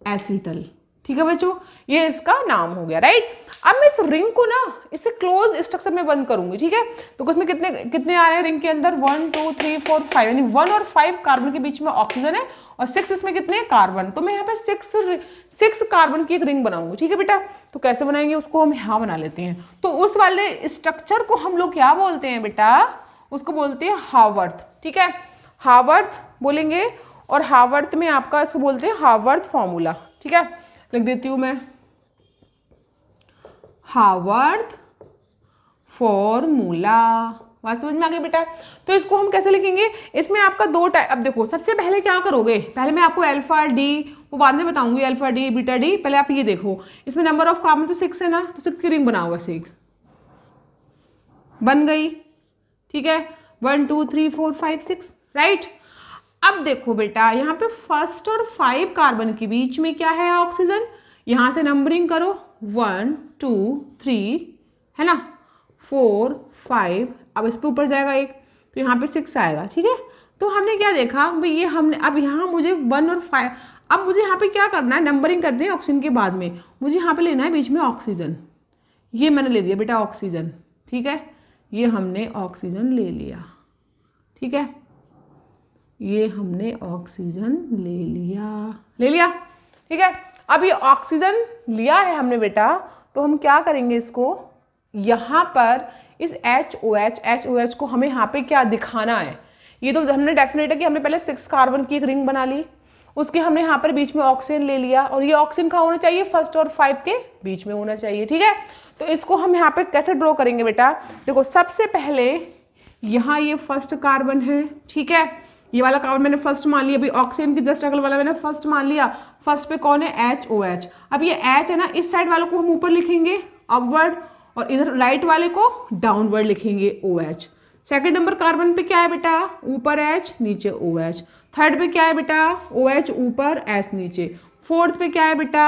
S1: एसिटल। ठीक है बच्चों, ये इसका नाम हो गया। राइट, अब मैं इस रिंग को ना इसे क्लोज स्ट्रक्चर में बंद करूंगी। ठीक है, तो उसमें कितने कितने आ रहे हैं रिंग के अंदर, 1 2 3 4 5, यानी 1 और 5 कार्बन के बीच में ऑक्सीजन है, और 6 इसमें कितने कार्बन। तो मैं यहाँ पे 6 कार्बन की एक रिंग बनाऊंगी। ठीक है बेटा, तो कैसे बनाएंगे उसको हम यहाँ बना लेते हैं। तो उस वाले स्ट्रक्चर को हम लोग क्या बोलते हैं बेटा, उसको बोलते हैं हावर्थ। ठीक है, हावर्थ बोलेंगे, और हावर्थ में आपका इसको बोलते हैं हावर्थ फॉर्मूला। ठीक है, लिख देती हूँ मैं, हावर्थ फॉर्मूला। बात समझ में आ गई बेटा। तो इसको हम कैसे लिखेंगे, इसमें आपका 2 टाइप। अब देखो सबसे पहले क्या करोगे, पहले मैं आपको अल्फा डी वो बाद में बताऊंगी, अल्फा डी बीटा डी। पहले आप ये देखो, इसमें नंबर ऑफ कार्बन तो 6 है ना, तो 6 की रिंग बनाओ वैसे एक बन गई, ठीक है। 1 2 3 4 5 6, राइट। अब देखो बेटा, यहाँ पे फर्स्ट और 5 कार्बन के बीच में क्या है, ऑक्सीजन। यहाँ से नंबरिंग करो, 1 2 3 है ना, 4 5, अब इस पे ऊपर जाएगा एक, तो यहाँ पे 6 आएगा, ठीक है। तो हमने क्या देखा भाई, ये हमने अब यहाँ मुझे 1 और 5, अब मुझे यहाँ पे क्या करना है, नंबरिंग करते हैं ऑक्सीजन के बाद में, मुझे यहाँ पे लेना है बीच में ऑक्सीजन। ये मैंने ले लिया बेटा ऑक्सीजन, ठीक है, ये हमने ऑक्सीजन ले लिया, ठीक है, ये हमने ऑक्सीजन ले लिया, ठीक है। अब ये ऑक्सीजन लिया है हमने बेटा, तो हम क्या करेंगे, इसको यहाँ पर इस HOH को हमें यहाँ पे क्या दिखाना है। ये तो हमने डेफिनेट है कि हमने पहले 6 कार्बन की एक रिंग बना ली, उसके हमने यहाँ पर बीच में ऑक्सीजन ले लिया, और ये ऑक्सीजन कहाँ होना चाहिए, फर्स्ट और 5 के बीच में होना चाहिए, ठीक है। तो इसको हम यहाँ पे कैसे ड्रॉ करेंगे बेटा, देखो सबसे पहले यहाँ ये फर्स्ट कार्बन है, ठीक है, ये वाला कार्बन मैंने फर्स्ट मान लिया, अभी ऑक्सीजन की जस्ट अगल वाला मैंने फर्स्ट मान लिया। फर्स्ट पे कौन है, HOH। अब ये H है ना, इस साइड वालों को हम ऊपर लिखेंगे अपवर्ड, और इधर राइट वाले को डाउनवर्ड लिखेंगे OH। सेकंड नंबर कार्बन पे क्या है बेटा, ऊपर H नीचे OH। थर्ड पे क्या है बेटा, OH ऊपर H नीचे। फोर्थ पे क्या है बेटा,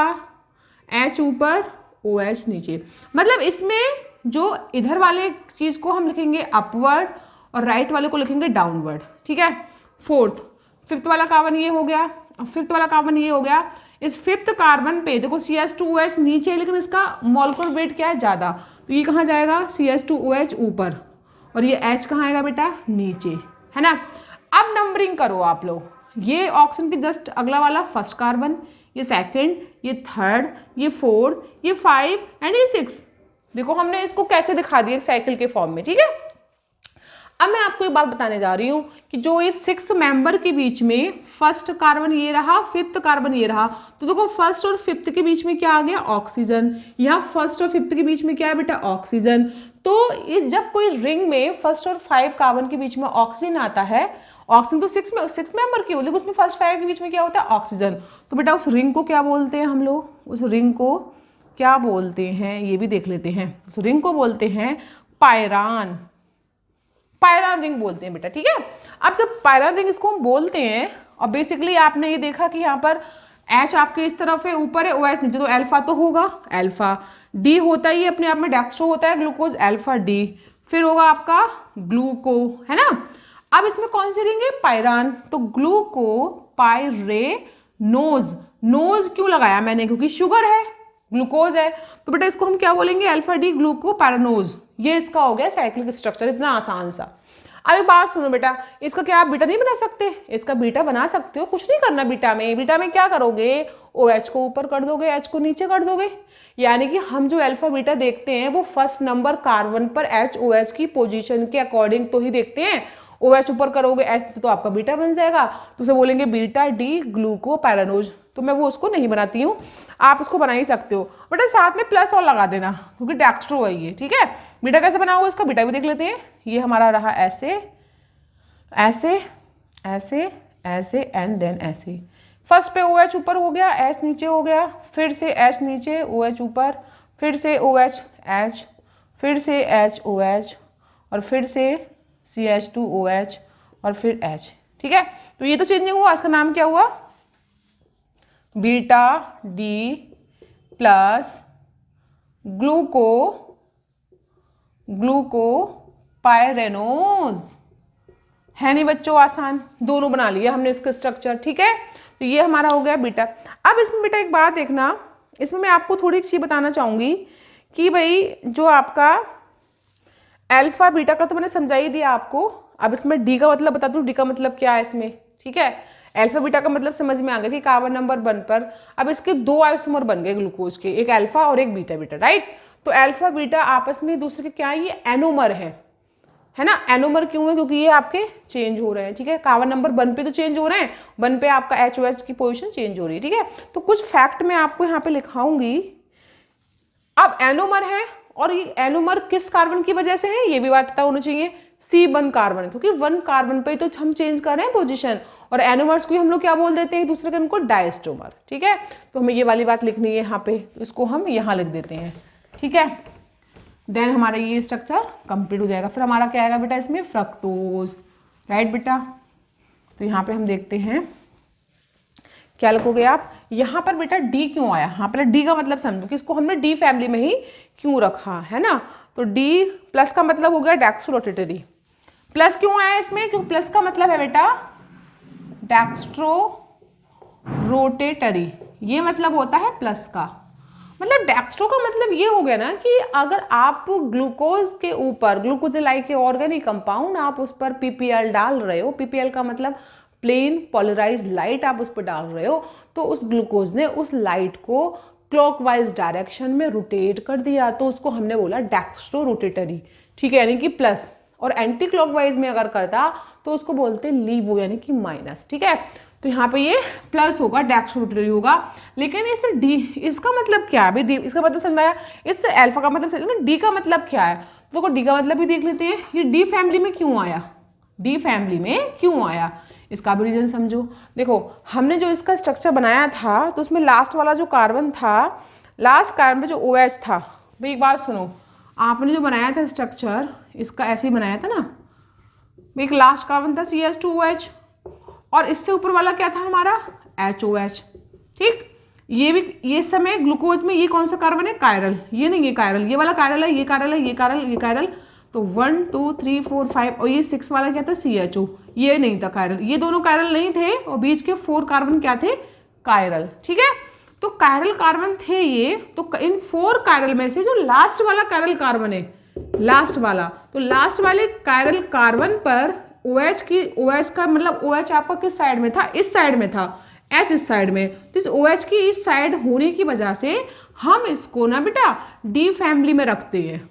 S1: H ऊपर OH नीचे। मतलब इसमें जो इधर वाले चीज को हम लिखेंगे अपवर्ड और राइट वाले को लिखेंगे डाउनवर्ड, ठीक है। फिफ्थ वाला कार्बन ये हो गया, और फिफ्थ वाला कार्बन ये हो गया। इस फिफ्थ कार्बन पे देखो CH2OH नीचे है, लेकिन इसका मॉलिक्यूलर वेट क्या है, ज़्यादा, तो ये कहाँ जाएगा, CH2OH ऊपर, और ये H कहाँ आएगा बेटा, नीचे, है ना। अब नंबरिंग करो आप लोग, ये ऑक्सीजन के जस्ट अगला वाला फर्स्ट कार्बन, ये सेकंड, ये थर्ड, ये फोर्थ, ये 5 एंड ये 6। देखो हमने इसको कैसे दिखा दिया साइकिल के फॉर्म में, ठीक है। अब मैं आपको एक बात बताने जा रही हूँ कि जो इस 6 मेंबर के बीच में फर्स्ट कार्बन ये रहा, फिफ्थ कार्बन ये रहा, तो देखो फर्स्ट और फिफ्थ के बीच में क्या आ गया, ऑक्सीजन। यहाँ फर्स्ट और फिफ्थ के बीच में क्या है बेटा, ऑक्सीजन। तो इस जब कोई रिंग में फर्स्ट और 5 कार्बन के बीच में ऑक्सीजन आता है, ऑक्सीजन तो 6 मेंबर की होती है, उसमें फर्स्ट 5 के बीच में क्या होता है, ऑक्सीजन। तो बेटा उस रिंग को क्या बोलते हैं हम लोग, उस रिंग को क्या बोलते हैं, ये भी देख लेते हैं। उस रिंग को बोलते हैं पायरान रिंग बोलते हैं बेटा, ठीक है। अब जब पायरान रिंग इसको हम बोलते हैं, और बेसिकली आपने ये देखा कि यहाँ पर H आपके इस तरफ है, ऊपर है OH नीचे, तो अल्फा तो होगा, अल्फा डी होता ही अपने आप में, डेक्स्ट्रो होता है ग्लूकोज, अल्फा डी, फिर होगा आपका ग्लूको, है ना। अब इसमें कौन सी रिंग है, पायरान, तो ग्लूको पायरेनोज। नोज क्यों लगाया मैंने, क्योंकि शुगर है, ग्लूकोज है, तो बेटा इसको हम क्या बोलेंगे, अल्फा डी ग्लूको पैरानोज। ये इसका हो गया साइक्लिक स्ट्रक्चर, इतना आसान सा। अभी बात सुनो बेटा, इसका क्या आप बीटा नहीं बना सकते, इसका बीटा बना सकते हो, कुछ नहीं करना बीटा में क्या करोगे, OH को ऊपर कर दोगे, H को नीचे कर दोगे। यानी कि हम जो अल्फा बीटा देखते हैं वो फर्स्ट नंबर कार्बन पर HOH की पोजीशन के अकॉर्डिंग तो ही देखते हैं। OH ऊपर करोगे H तो आपका बीटा बन जाएगा, तो उसे बोलेंगे बीटा डी ग्लूको पैरानोज। तो मैं वो उसको नहीं बनाती हूँ, आप उसको बना ही सकते हो, बट साथ में प्लस और लगा देना क्योंकि डेक्स्ट्रो है ये, ठीक है। बीटा कैसे बनाओगे, इसका बीटा भी देख लेते हैं। ये हमारा रहा ऐसे ऐसे ऐसे ऐसे एंड देन ऐसे। फर्स्ट पे OH ऊपर हो गया, H नीचे हो गया, फिर से H नीचे, OH ऊपर, फिर से OH H, फिर से H OH, और फिर से CH2OH, और फिर H, ठीक है। तो ये तो चेंजिंग हुआ, इसका नाम क्या हुआ, बीटा डी प्लस ग्लूको पायरेनोज। है नहीं बच्चों, आसान, दोनों बना लिया हमने इसका स्ट्रक्चर, ठीक है। तो ये हमारा हो गया बीटा। अब इसमें बेटा एक बात देखना, इसमें मैं आपको थोड़ी चीज बताना चाहूंगी कि भाई जो आपका अल्फा बीटा का तो मैंने समझा ही दिया आपको। अब इसमें डी का मतलब बता दूं, डी का मतलब क्या है इसमें, ठीक है। अल्फा बीटा का मतलब समझ में आ गया कि कार्बन नंबर 1 पर अब इसके 2 आइसोमर बन गए ग्लूकोज के, एक अल्फा और एक बीटा बीटा, राइट। तो अल्फा बीटा आपस में दूसरे के क्या है, ये एनोमर है ना। एनोमर क्यों है, क्योंकि ये आपके चेंज हो रहे हैं, ठीक है। कार्बन नंबर 1 पे तो चेंज हो रहे हैं, 1 पे आपका HOH की पोजीशन चेंज हो रही है, ठीक है। तो कुछ फैक्ट मैं आपको यहाँ पे लिखाऊंगी। अब एनोमर है, और ये एनोमर किस कार्बन की वजह से है, ये भी बात पता होनी चाहिए, C1 कार्बन, क्योंकि 1 कार्बन पे तो हम चेंज कर रहे हैं पोजीशन, और एनोमर्स को हम लोग क्या बोल देते हैं एक दूसरे के, उनको डायस्टोमर। ठीक है, तो हमें ये वाली बात लिखनी है यहाँ पे, तो इसको हम यहाँ लिख देते हैं। ठीक है, देन हमारा ये स्ट्रक्चर कंप्लीट हो जाएगा। फिर हमारा क्या आएगा बेटा इसमें, फ्रक्टोज। राइट बेटा, तो यहाँ पे हम देखते हैं क्या लिखोगे आप। यहाँ पर बेटा डी क्यों आया, यहाँ पर डी का मतलब समझो कि इसको हमने डी फैमिली में ही क्यों रखा है ना। तो डी प्लस का मतलब हो गया डेक्स्ट्रोरोटेटरी। प्लस क्यों आया इसमें, क्योंकि प्लस का मतलब है बेटा डेक्स्ट्रोरोटेटरी, ये मतलब होता है प्लस का। मतलब डेक्स्ट्रो का मतलब ये हो गया ना कि अगर आप ग्लूकोज के ऊपर, ग्लूकोज लाइक ऑर्गेनिक कंपाउंड, आप उस पर पीपीएल डाल रहे हो, पीपीएल का मतलब प्लेन पोलराइज लाइट आप उस पर डाल रहे हो, तो उस ग्लूकोज ने उस लाइट को क्लॉकवाइज डायरेक्शन में रोटेट कर दिया, तो उसको हमने बोला डेक्स्ट्रो रोटेटरी। ठीक है, यानी कि प्लस। और एंटी क्लॉकवाइज में अगर करता तो उसको बोलते लीवो, यानी कि माइनस। ठीक है, तो यहाँ पे ये प्लस होगा, डेक्स्ट्रो रोटेटरी होगा। लेकिन इससे डी, इसका मतलब क्या है भाई, डी इसका मतलब समझाया, इससे अल्फा का मतलब समझ, डी का मतलब क्या है, तो डी का मतलब भी देख लेते हैं। ये डी फैमिली में क्यों आया, डी फैमिली में क्यों आया, इसका भी रीजन समझो। देखो हमने जो इसका स्ट्रक्चर बनाया था, तो उसमें लास्ट वाला जो कार्बन था, लास्ट कार्बन पे जो OH था, भाई एक बात सुनो, आपने जो बनाया था स्ट्रक्चर इसका ऐसे ही बनाया था ना, एक लास्ट कार्बन था CH2OH, और इससे ऊपर वाला क्या था हमारा HOH। ठीक, ये भी, ये समय ग्लूकोज में ये कौन सा कार्बन है, कायरल, ये नहीं, ये कायरल, ये वाला कायरल है, ये कायरल है, ये कायरल, ये कायरल। तो 1 2 3 4 5, और ये 6 वाला क्या था, CHO, ये नहीं था कायरल, ये दोनों कायरल नहीं थे, और बीच के 4 कार्बन क्या थे, कायरल। ठीक है, तो कायरल कार्बन थे ये। तो इन 4 कायरल में से जो लास्ट वाला कायरल कार्बन है, लास्ट वाला, तो लास्ट वाले कायरल कार्बन पर OH की, OH का मतलब OH आपका किस साइड में था, इस साइड में था, H इस साइड में। तो इस OH की इस साइड होने की वजह से हम इसको ना बेटा डी फैमिली में रखते हैं,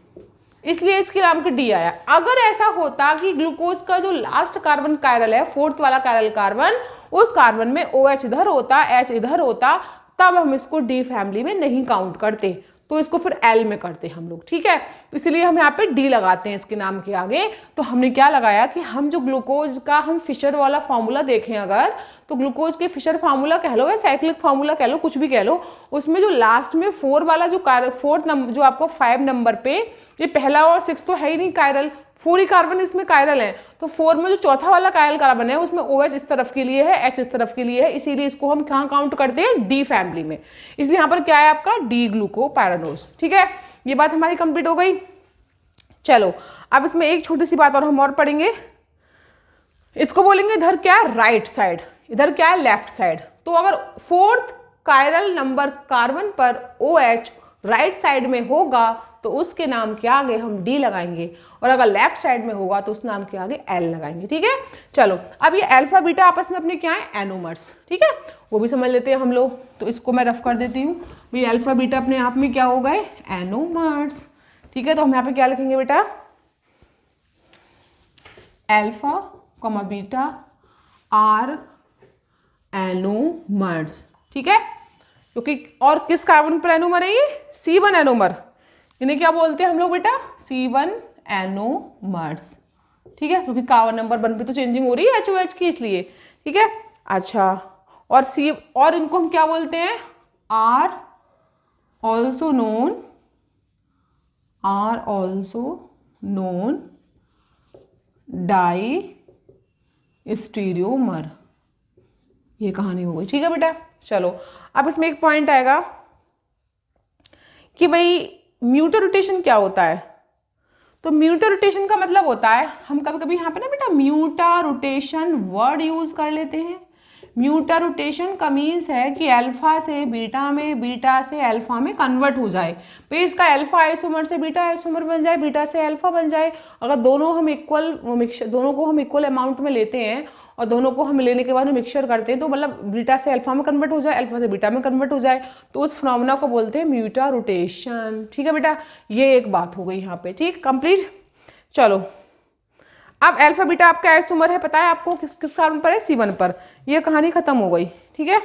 S1: इसलिए इसके नाम का डी आया। अगर ऐसा होता कि ग्लूकोज का जो लास्ट कार्बन कायरल है, 4th वाला कायरल कार्बन, उस कार्बन में OH इधर होता, H इधर होता, तब हम इसको डी फैमिली में नहीं काउंट करते, तो इसको फिर L में करते हम लोग। ठीक है, तो इसलिए हम यहाँ पे डी लगाते हैं इसके नाम के आगे। तो हमने क्या लगाया कि हम जो ग्लूकोज का हम फिशर वाला फार्मूला देखें अगर, तो ग्लूकोज के फिशर फार्मूला कह लो या साइक्लिक फार्मूला कह लो, कुछ भी कह लो, उसमें जो लास्ट में 4 वाला जो 4th नंबर जो आपको 5 नंबर पे, ये पहला और 6 तो है ही नहीं कायरल, 4 ही कार्बन इसमें कायरल है। तो 4 में जो चौथा वाला कायरल कार्बन है उसमें OH इस तरफ के लिए है, H इस तरफ के लिए है, इसीलिए इसको हम कहाँ काउंट करते हैं, डी फैमिली में। इसलिए यहाँ पर क्या है आपका, डी ग्लूकोपायरानोज। ठीक है, ये बात हमारी कंप्लीट हो गई। चलो अब इसमें एक छोटी सी बात और हम और पढ़ेंगे, इसको बोलेंगे इधर क्या है, राइट साइड, इधर क्या है, लेफ्ट साइड। तो अगर 4th कायरल नंबर कार्बन पर OH राइट साइड में होगा तो उसके नाम के आगे हम डी लगाएंगे, और अगर लेफ्ट साइड में होगा तो उस नाम के आगे एल लगाएंगे। ठीक है, चलो अब ये अल्फा बीटा आपस में अपने क्या है, एनोमर्स। ठीक है, वो भी समझ लेते हैं हम लोग। तो इसको मैं रफ कर देती हूँ, भाई अल्फा बीटा अपने आप में क्या हो गए, एनोमर्स। ठीक है, तो हम यहाँ पे क्या लिखेंगे बेटा, alpha comma beta are anomers. ठीक है, क्योंकि और किस कार्बन पर एनोमर है, ये C1 एनोमर, इन्हें क्या बोलते हैं हम लोग बेटा, C1 एनोमर्स। ठीक है, क्योंकि कार्बन नंबर 1 पे तो चेंजिंग हो रही है HOH की, इसलिए। ठीक है, अच्छा, और C, और इनको हम क्या बोलते हैं, आर ऑल्सो नोन डाई स्टीरियोमर। ये कहानी हो गई। ठीक है बेटा, चलो अब इसमें एक पॉइंट आएगा कि भाई म्यूटर रोटेशन क्या होता है। तो म्यूटर रोटेशन का मतलब होता है, हम कभी कभी यहाँ पे ना बेटा म्यूटर रोटेशन वर्ड यूज कर लेते हैं। म्यूटर रोटेशन का मीन्स है कि अल्फा से बीटा में, बीटा से अल्फा में कन्वर्ट हो जाए, तो इसका अल्फा आइसोमर से बीटा आइसोमर बन जाए, बीटा से अल्फा बन जाए। अगर दोनों हम इक्वल दोनों को हम इक्वल अमाउंट में लेते हैं और दोनों को हम लेने के बाद मिक्सचर करते हैं, तो मतलब बीटा से अल्फा में कन्वर्ट हो जाए, अल्फा से बीटा में कन्वर्ट हो जाए, तो उस फिनोमेना को बोलते हैं म्यूटर रोटेशन। ठीक है बेटा, ये एक बात हो गई यहाँ पे। ठीक, कंप्लीट। चलो अब अल्फा बीटा आपका आइसोमर है, पता है आपको किस किस कार्बन पर है, C1 पर। ये कहानी खत्म हो गई। ठीक है,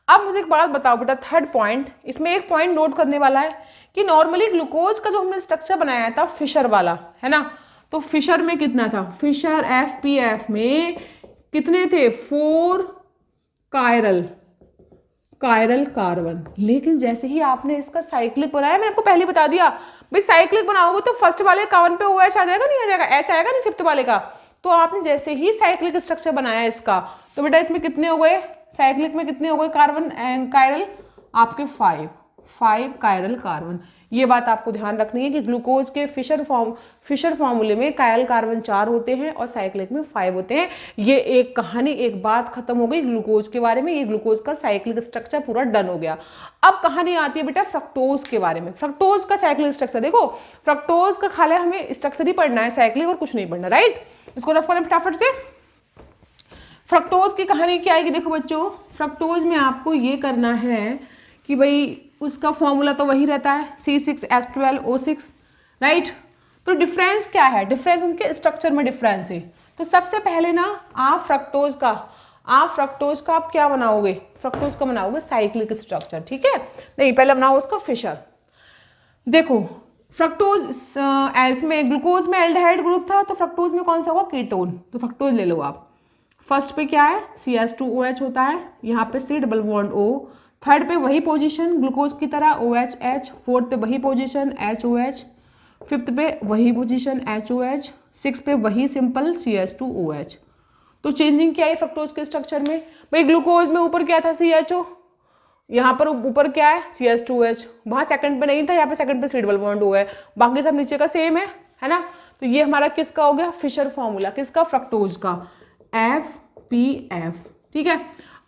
S1: अब मुझे एक बात बताओ बेटा, 3rd पॉइंट, इसमें एक पॉइंट नोट करने वाला है कि नॉर्मली ग्लूकोज का जो हमने स्ट्रक्चर बनाया था फिशर वाला, है ना, तो फिशर में कितना था, फिशर FPF में कितने थे, 4 कायरल कार्बन। लेकिन जैसे ही आपने इसका साइक्लिक बनाया, मैंने आपको पहले बता दिया भाई साइक्लिक बनाओगे तो फर्स्ट वाले कार्बन पे OH आ जाएगा, नहीं आ जाएगा, H आएगा नहीं फिफ्थ वाले का। तो आपने जैसे ही साइक्लिक स्ट्रक्चर बनाया इसका, तो बेटा इसमें कितने हो गए, साइक्लिक में कितने हो गए कार्बन कायरल आपके 5 कायरल कार्बन। ये बात आपको ध्यान रखनी है कि ग्लूकोज के फिशर फॉर्मूले में कायरल कार्बन 4 होते हैं और साइक्लिक में 5 होते हैं। ये एक कहानी, एक बात खत्म हो गई ग्लूकोज के बारे में। ये ग्लूकोज का साइक्लिक स्ट्रक्चर पूरा डन हो गया। अब कहानी आती है बेटा फ्रक्टोज के बारे में। फ्रक्टोज का साइक्लिक स्ट्रक्चर देखो, फ्रक्टोज का खाली हमें स्ट्रक्चर ही पढ़ना है, साइक्लिक और कुछ नहीं पढ़ना, राइट। इसको रफ करें फटाफट से। फ्रक्टोज की कहानी क्या आएगी, देखो बच्चों, फ्रक्टोज में आपको ये करना है कि भाई उसका फॉर्मूला तो वही रहता है C6H12O6, राइट। तो डिफरेंस क्या है, डिफरेंस उनके स्ट्रक्चर में डिफरेंस है। तो सबसे पहले ना आप फ्रक्टोज का आप क्या बनाओगे, फ्रक्टोज का बनाओगे साइक्लिक स्ट्रक्चर, ठीक है। नहीं, पहले बनाओ उसका फिशर। देखो फ्रक्टोज में ग्लूकोज में एल्डिहाइड ग्रुप था, तो फ्रक्टोज में कौन सा होगा, कीटोन। तो फ्रक्टोज ले लो आप। फर्स्ट पे क्या है, CH2OH होता है, यहाँ पे C double bond O। Third पे वही पोजीशन ग्लूकोज की तरह OH। फोर्थ पे वही पोजीशन HOH। फिफ्थ पे वही पोजीशन HOH। सिक्स पे वही सिंपल CH2OH। तो चेंजिंग क्या है फ्रक्टोज के स्ट्रक्चर में, भाई ग्लूकोज में ऊपर क्या था CHO, यहाँ पर ऊपर क्या है CH2OH, वहाँ सेकंड पे नहीं था, यहाँ पे सेकंड पे C डबल बॉन्ड O है, बाकी सब नीचे का सेम है ना। तो ये हमारा किसका हो गया, फिशर फॉर्मूला, किसका, फ्रक्टोज का, FPF, ठीक है।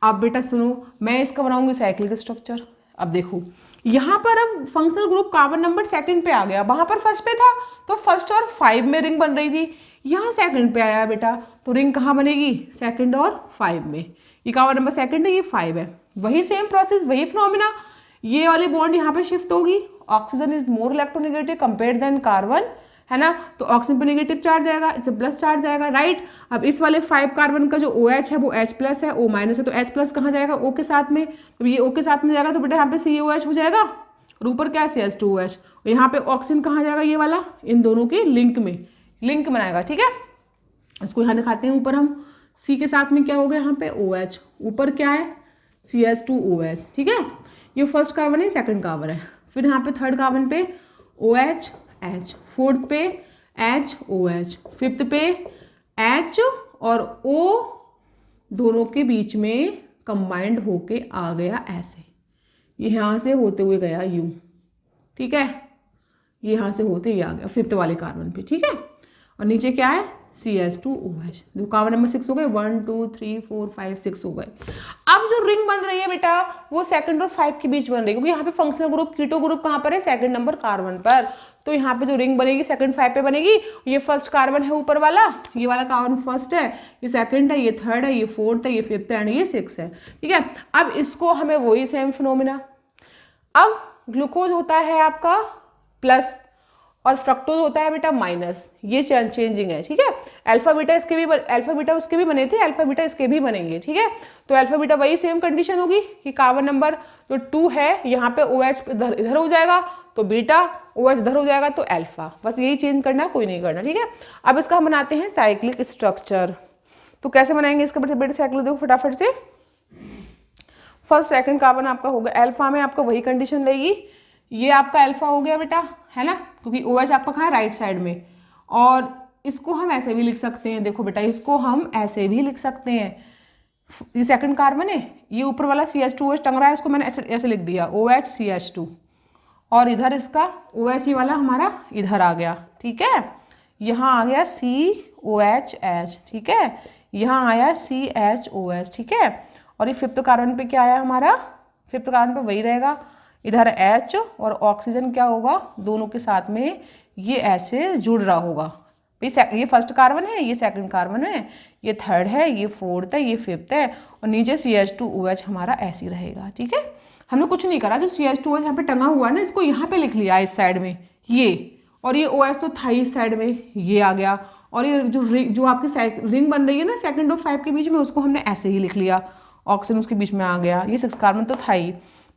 S1: अब बेटा सुनो, मैं इसका बनाऊंगी साइक्लिक स्ट्रक्चर। अब देखो यहाँ पर अब functional group carbon number second पे आ गया, वहां पर फर्स्ट पे था, तो फर्स्ट और 5 में रिंग बन रही थी, यहाँ सेकंड पे आया बेटा, तो रिंग कहाँ बनेगी, सेकंड और 5 में। ये कार्बन नंबर सेकंड है, ये 5 है, वही सेम प्रोसेस, वही फिनोमिना। ये वाली बॉन्ड यहाँ पे शिफ्ट होगी, oxygen is more electronegative compare than carbon, है ना। तो ऑक्सीजन पे नेगेटिव चार्ज आएगा, इस पे प्लस चार्ज आएगा, राइट। अब इस वाले 5 कार्बन का जो OH है वो H प्लस है, O माइनस है, तो H प्लस कहाँ जाएगा, O के साथ में। तो ये O के साथ में जाएगा तो बेटा यहाँ पे COH हो जाएगा, और ऊपर क्या है CH2OH। और यहाँ पे ऑक्सीजन कहाँ जाएगा, ये वाला इन दोनों के लिंक में, लिंक बनाएगा, ठीक है। इसको यहाँ दिखाते हैं, ऊपर हम C के साथ में क्या हो गया, यहाँ पे OH, ऊपर क्या है CH2OH, ठीक है। ये फर्स्ट कार्बन है, सेकंड कार्बन है। फिर यहाँ पे थर्ड कार्बन पे OH H, फोर्थ पे HOH, फिफ्थ पे H और O दोनों के बीच में कंबाइंड होके आ गया ऐसे, ये यहाँ से होते हुए गया U, ठीक है। ये यहाँ से होते ही आ गया फिफ्थ वाले कार्बन पे, ठीक है। और नीचे क्या है CH2OH, जो कार्बन नंबर 6 हो गए, 1 2 3 4 5 6 हो गए। अब जो रिंग बन रही है बेटा वो सेकंड और 5 के बीच बन रही है, क्योंकि यहाँ पे फंक्शनल ग्रुप कीटो ग्रुप कहाँ पर है, सेकंड नंबर कार्बन पर। तो यहाँ पे जो रिंग बनेगी सेकंड 5 पे बनेगी। ये फर्स्ट कार्बन है ऊपर वाला, ये वाला कार्बन फर्स्ट है, ये सेकंड है, ये थर्ड है, ये फोर्थ है, ये फिफ्थ है, एंड ये 6 है, ठीक है। अब इसको हमें वही सेम फिनोमिना। अब ग्लूकोज होता है आपका प्लस और फ्रक्टोज होता है बेटा माइनस, ये चेंजिंग है, ठीक है। अल्फा बीटा इसके भी अल्फा बीटा उसके भी बने थे, अल्फा बीटा इसके भी बनेंगे, ठीक है। तो अल्फा बीटा वही सेम कंडीशन होगी कि कार्बन नंबर जो 2 है यहाँ पे OH इधर हो जाएगा, तो बीटा, OH इधर हो जाएगा तो अल्फा, बस यही चेंज करना है, कोई नहीं करना, ठीक है। अब इसका हम बनाते हैं साइक्लिक स्ट्रक्चर। तो कैसे बनाएंगे इसका बेटा साइक्लिक, देखो फटाफट से। फर्स्ट सेकंड कार्बन आपका होगा अल्फा में, आपका वही कंडीशन रहेगी, ये आपका अल्फा हो गया बेटा, है ना, क्योंकि OH आपका कहाँ है, राइट साइड में। और इसको हम ऐसे भी लिख सकते हैं, देखो बेटा इसको हम ऐसे भी लिख सकते हैं, ये सेकंड कार्बन है, ये ऊपर वाला CH2OH टंग रहा है, इसको मैंने ऐसे लिख दिया OH CH2, और इधर इसका OH वाला हमारा इधर आ गया, ठीक है। यहाँ आ गया COHH, ठीक है, यहाँ आया CHOH, ठीक है। और ये फिफ्थ कार्बन पे क्या आया हमारा, फिफ्थ कार्बन पे वही रहेगा, इधर H और ऑक्सीजन क्या होगा दोनों के साथ में, ये ऐसे जुड़ रहा होगा। ये फर्स्ट कार्बन है, ये सेकंड कार्बन है, ये थर्ड है, ये फोर्थ है, ये फिफ्थ है, और नीचे CH2OH हमारा ऐसे ही रहेगा, ठीक है। हमने कुछ नहीं करा, जो CH2OH यहाँ पे टंगा हुआ है ना, इसको यहाँ पे लिख लिया इस साइड में ये, और ये OH तो था इस साइड में, ये आ गया। और ये जो आपकी रिंग बन रही है ना सेकंड और 5 के बीच में, उसको हमने ऐसे ही लिख लिया, ऑक्सीजन उसके बीच में आ गया, ये 6 कार्बन तो था ही।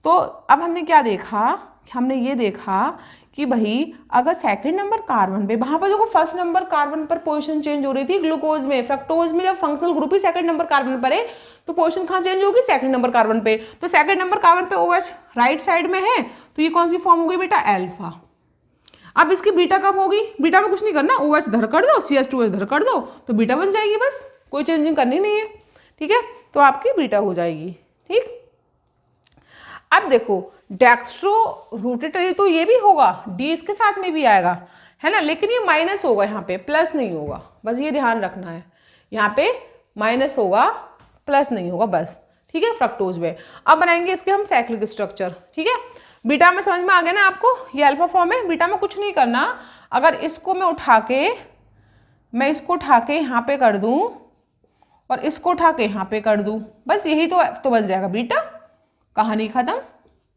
S1: तो अब हमने क्या देखा, हमने ये देखा कि भाई अगर सेकंड नंबर कार्बन पे, वहां पर देखो फर्स्ट नंबर कार्बन पर पोजीशन चेंज हो रही थी ग्लूकोज में, फ्रक्टोज में जब फंक्शनल ग्रुप ही सेकंड नंबर कार्बन पर है तो पोजीशन कहाँ चेंज होगी, सेकंड नंबर कार्बन पे। तो सेकंड नंबर कार्बन पे OH राइट साइड में है तो ये कौन सी फॉर्म होगी बेटा, अल्फा। अब इसकी बीटा कब होगी, बीटा में कुछ नहीं करना, OH धर कर दो, CH2H धर कर दो तो बीटा बन जाएगी, बस कोई चेंजिंग करनी नहीं है, ठीक है। तो आपकी बीटा हो जाएगी, ठीक। अब देखो डेक्स्ट्रो रोटेटरी तो ये भी होगा, डी इसके साथ में भी आएगा, है ना, लेकिन ये माइनस होगा यहाँ पे, प्लस नहीं होगा, बस ये ध्यान रखना है, यहाँ पे माइनस होगा प्लस नहीं होगा, बस, ठीक है, फ्रक्टोज में। अब बनाएंगे इसके हम साइक्लिक स्ट्रक्चर, ठीक है। बीटा में समझ में आ गया ना आपको, ये अल्फा फॉर्म है, बीटा में कुछ नहीं करना, अगर इसको मैं इसको उठा के यहाँ पे कर दूँ और इसको उठा के यहाँ पे कर दूँ, बस यही तो बन जाएगा बीटा, कहानी खत्म,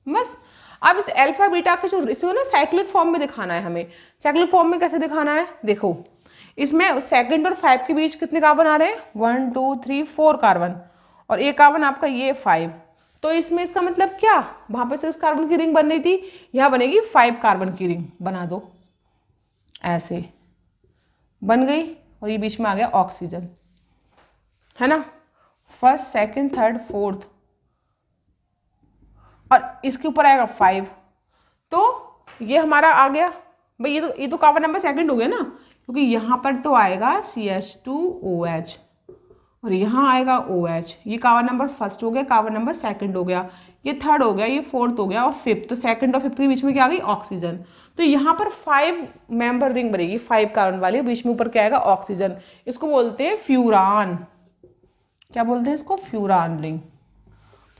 S1: बस। अब इस अल्फा बीटा के जो इसको ना साइक्लिक फॉर्म में दिखाना है हमें। साइक्लिक फॉर्म में कैसे दिखाना है, देखो इसमें सेकंड और 5 के बीच कितने कार्बन आ रहे हैं, 1 2 3 4 कार्बन, और एक कार्बन आपका ये 5, तो इसमें इसका मतलब क्या, वहां पर 6 कार्बन की रिंग बन रही थी, यहाँ बनेगी 5 कार्बन की रिंग, बना दो ऐसे, बन गई, और ये बीच में आ गया ऑक्सीजन, है ना, फर्स्ट सेकंड थर्ड फोर्थ, और इसके ऊपर आएगा 5, तो ये हमारा आ गया भाई, ये तो कार्बन नंबर सेकंड हो गया ना, क्योंकि यहाँ पर तो आएगा CH2OH और यहाँ आएगा OH, ये कार्बन नंबर फर्स्ट हो गया, कार्बन नंबर सेकंड हो गया, ये थर्ड हो गया, ये फोर्थ हो गया, और फिफ्थ, तो सेकंड और फिफ्थ के बीच में क्या आ गई, ऑक्सीजन। तो यहाँ पर 5 मेंबर रिंग बनेगी, 5 कार्बन वाली, बीच में ऊपर क्या आएगा, ऑक्सीजन। इसको बोलते हैं फ्यूरान, क्या बोलते हैं इसको, फ्यूरान रिंग।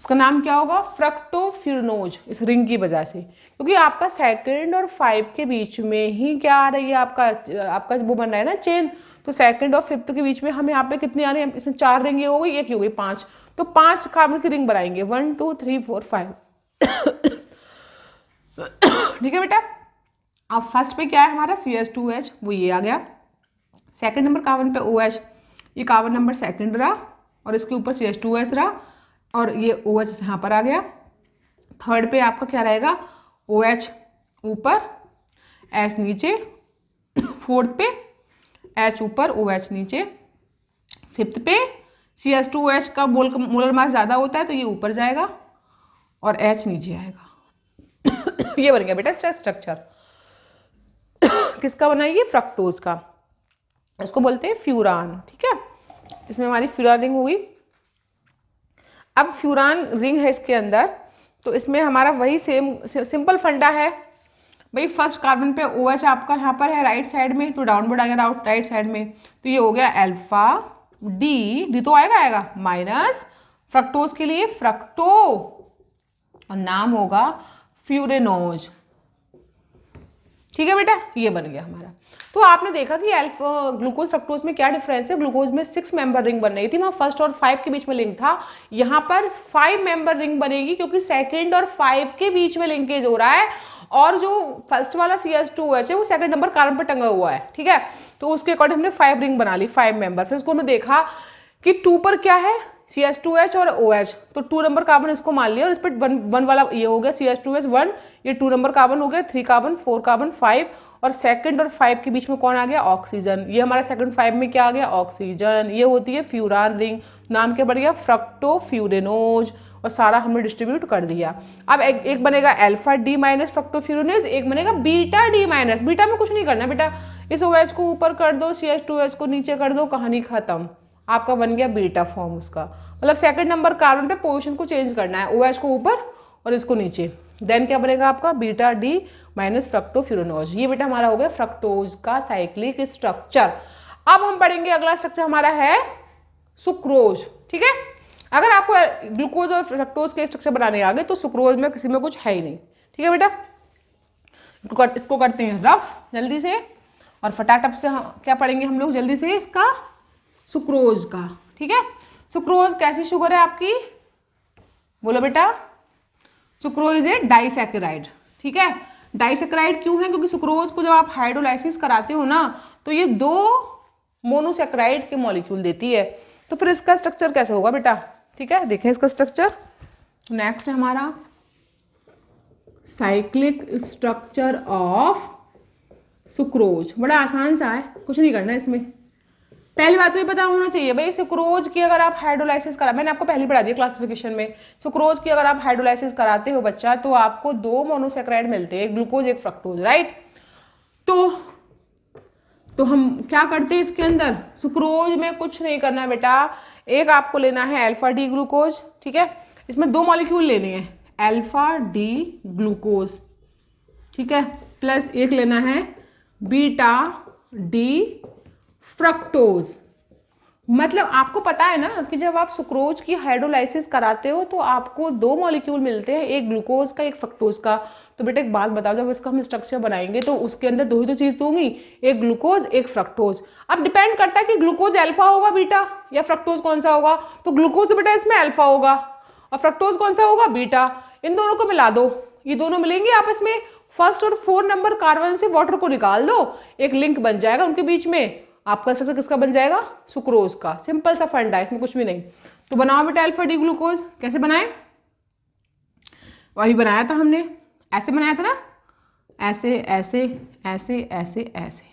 S1: उसका नाम क्या होगा, फ्रक्टोफ्यूरनोज, इस रिंग की वजह से, क्योंकि आपका सेकंड और 5 के बीच में ही क्या आ रही है, आपका वो बन रहा है ना चेन, तो सेकंड और फिफ्थ के बीच में हम यहाँ पे कितनी आ रही है, इसमें 4 रिंग हो गई, एक हो गई 5, तो 5 कार्बन की रिंग बनाएंगे, 1 2 3 4 5 ठीक है बेटा। अब फर्स्ट पे क्या है हमारा, CH2H, वो ये आ गया, सेकंड नंबर कार्बन पे OH, ये कार्बन नंबर सेकंड रहा, और इसके ऊपर CH2H रहा, और ये OH यहाँ पर आ गया। थर्ड पे आपका क्या रहेगा, OH ऊपर H नीचे, फोर्थ पे H ऊपर OH नीचे, फिफ्थ पे CH2OH का मोलर मास ज़्यादा होता है तो ये ऊपर जाएगा और H नीचे आएगा ये बन गया बेटा स्ट्रक्चर किसका बना, ये फ्रक्टोज का, इसको बोलते हैं फ्यूरान, ठीक है। इसमें हमारी फ्यूरान रिंग हुई। अब फ्यूरान रिंग है इसके अंदर, तो इसमें हमारा वही सेम सिंपल फंडा है भाई, फर्स्ट कार्बन पे OH आपका यहाँ पर है राइट साइड में, तो डाउनवर्ड आ गया राइट साइड में, तो ये हो गया अल्फा, डी तो आएगा माइनस, फ्रक्टोज के लिए फ्रक्टो, और नाम होगा फ्यूरेनोज, ठीक है बेटा, ये बन गया हमारा। तो आपने देखा कि अल्फा ग्लूकोज फ्रक्टोज में क्या डिफरेंस है, ग्लूकोज में 6 मेंबर रिंग बन रही थी, वहाँ फर्स्ट और 5 के बीच में लिंक था, यहाँ पर 5 मेंबर रिंग बनेगी क्योंकि सेकंड और 5 के बीच में लिंकेज हो रहा है, और जो फर्स्ट वाला CH2OH है वो सेकंड नंबर कार्बन पर टंगा हुआ है, ठीक है। तो उसके अकॉर्डिंग हमने 5 रिंग बना ली, 5 मेंबर। फिर उसको हमने देखा कि 2 पर क्या है, CH2H और OH, तो 2 नंबर कार्बन इसको मान लिया, और इस पर 1 वाला ये हो गया CH2H 1, ये 2 नंबर कार्बन हो गया, 3 कार्बन 4 कार्बन 5, और सेकंड और 5 के बीच में कौन आ गया, ऑक्सीजन। ये हमारा सेकंड 5 में क्या आ गया, ऑक्सीजन। ये होती है फ्यूरान रिंग, नाम क्या बढ़ गया, फ्रक्टोफ्यूरेनोज, और सारा हमने डिस्ट्रीब्यूट कर दिया। अब एक बनेगा अल्फा डी माइनस फ्रक्टोफ्यूरेनोज, एक बनेगा बीटा डी माइनस। बीटा में कुछ नहीं करना बेटा, इस OH को ऊपर कर दो, CH2H को नीचे कर दो, कहानी खत्म, आपका बन गया बीटा फॉर्म उसका। मतलब सेकंड नंबर कार्बन पे पोजीशन को चेंज करना है, OH को ऊपर और इसको नीचे, देन क्या बनेगा आपका बीटा डी माइनस फ्रक्टोफ्यूरेनोज। ये बेटा हमारा हो गया फ्रक्टोज का साइक्लिक स्ट्रक्चर। अब हम पढ़ेंगे अगला स्ट्रक्चर हमारा है सुक्रोज, ठीक है। अगर आपको ग्लूकोज और फ्रक्टोज के स्ट्रक्चर बनाने आ गए तो सुक्रोज में किसी में कुछ है ही नहीं, ठीक है बेटा। इसको करते हैं रफ जल्दी से, और फटाफट से क्या पढ़ेंगे हम लोग जल्दी से, इसका सुक्रोज का, ठीक है। सुक्रोज कैसी शुगर है आपकी, बोलो बेटा, सुक्रोज ए डाइसैकेराइड, ठीक है। डाइसैकेराइड क्यों है, क्योंकि सुक्रोज को जब आप हाइड्रोलाइसिस कराते हो ना तो ये 2 मोनोसैकेराइड के मॉलिक्यूल देती है, तो फिर इसका स्ट्रक्चर कैसे होगा बेटा, ठीक है। देखें इसका स्ट्रक्चर, नेक्स्ट है हमारा साइक्लिक स्ट्रक्चर ऑफ सुक्रोज। बड़ा आसान सा है, कुछ नहीं करना इसमें। पहली बात तो ये पता होना चाहिए भाई, सुक्रोज की अगर आप हाइड्रोलाइसिस करा, मैंने आपको पहले पढ़ा दिया क्लासिफिकेशन में, सुक्रोज की अगर आप हाइड्रोलाइसिस कराते हो बच्चा तो आपको 2 मोनोसेक्राइड मिलते हैं, एक ग्लूकोज एक फ्रक्टोज, राइट। तो हम क्या करते हैं इसके अंदर, सुक्रोज में कुछ नहीं करना बेटा, एक आपको लेना है अल्फा डी ग्लूकोज, ठीक है, इसमें 2 मॉलिक्यूल लेने हैं, अल्फा डी ग्लूकोज, ठीक है, प्लस एक लेना है बीटा डी फ्रक्टोज। मतलब आपको पता है ना कि जब आप सुक्रोज की हाइड्रोलाइसिस कराते हो तो आपको 2 मॉलिक्यूल मिलते हैं, एक ग्लूकोज का एक फ्रक्टोज का। तो बेटा एक बात बताओ, जब इसका हम स्ट्रक्चर बनाएंगे तो उसके अंदर 2 ही तो चीज होंगी, एक ग्लूकोज एक फ्रक्टोज। अब डिपेंड करता है कि ग्लूकोज अल्फा होगा बीटा या फ्रक्टोज कौन सा होगा, तो ग्लूकोज तो बेटा इसमें अल्फा होगा और फ्रक्टोज कौन सा होगा बीटा। इन दोनों को मिला दो, ये दोनों मिलेंगे आपस में, फर्स्ट और 4 नंबर कार्बन से वाटर को निकाल दो, एक लिंक बन जाएगा उनके बीच में, आपका स्ट्रक्चर किसका बन जाएगा, सुक्रोज का। सिंपल सा फंडा है, इसमें कुछ भी नहीं। तो बनाओ बेटा अल्फा डी ग्लूकोज, कैसे बनाए, वही बनाया था हमने, ऐसे बनाया था ना, ऐसे ऐसे ऐसे ऐसे ऐसे।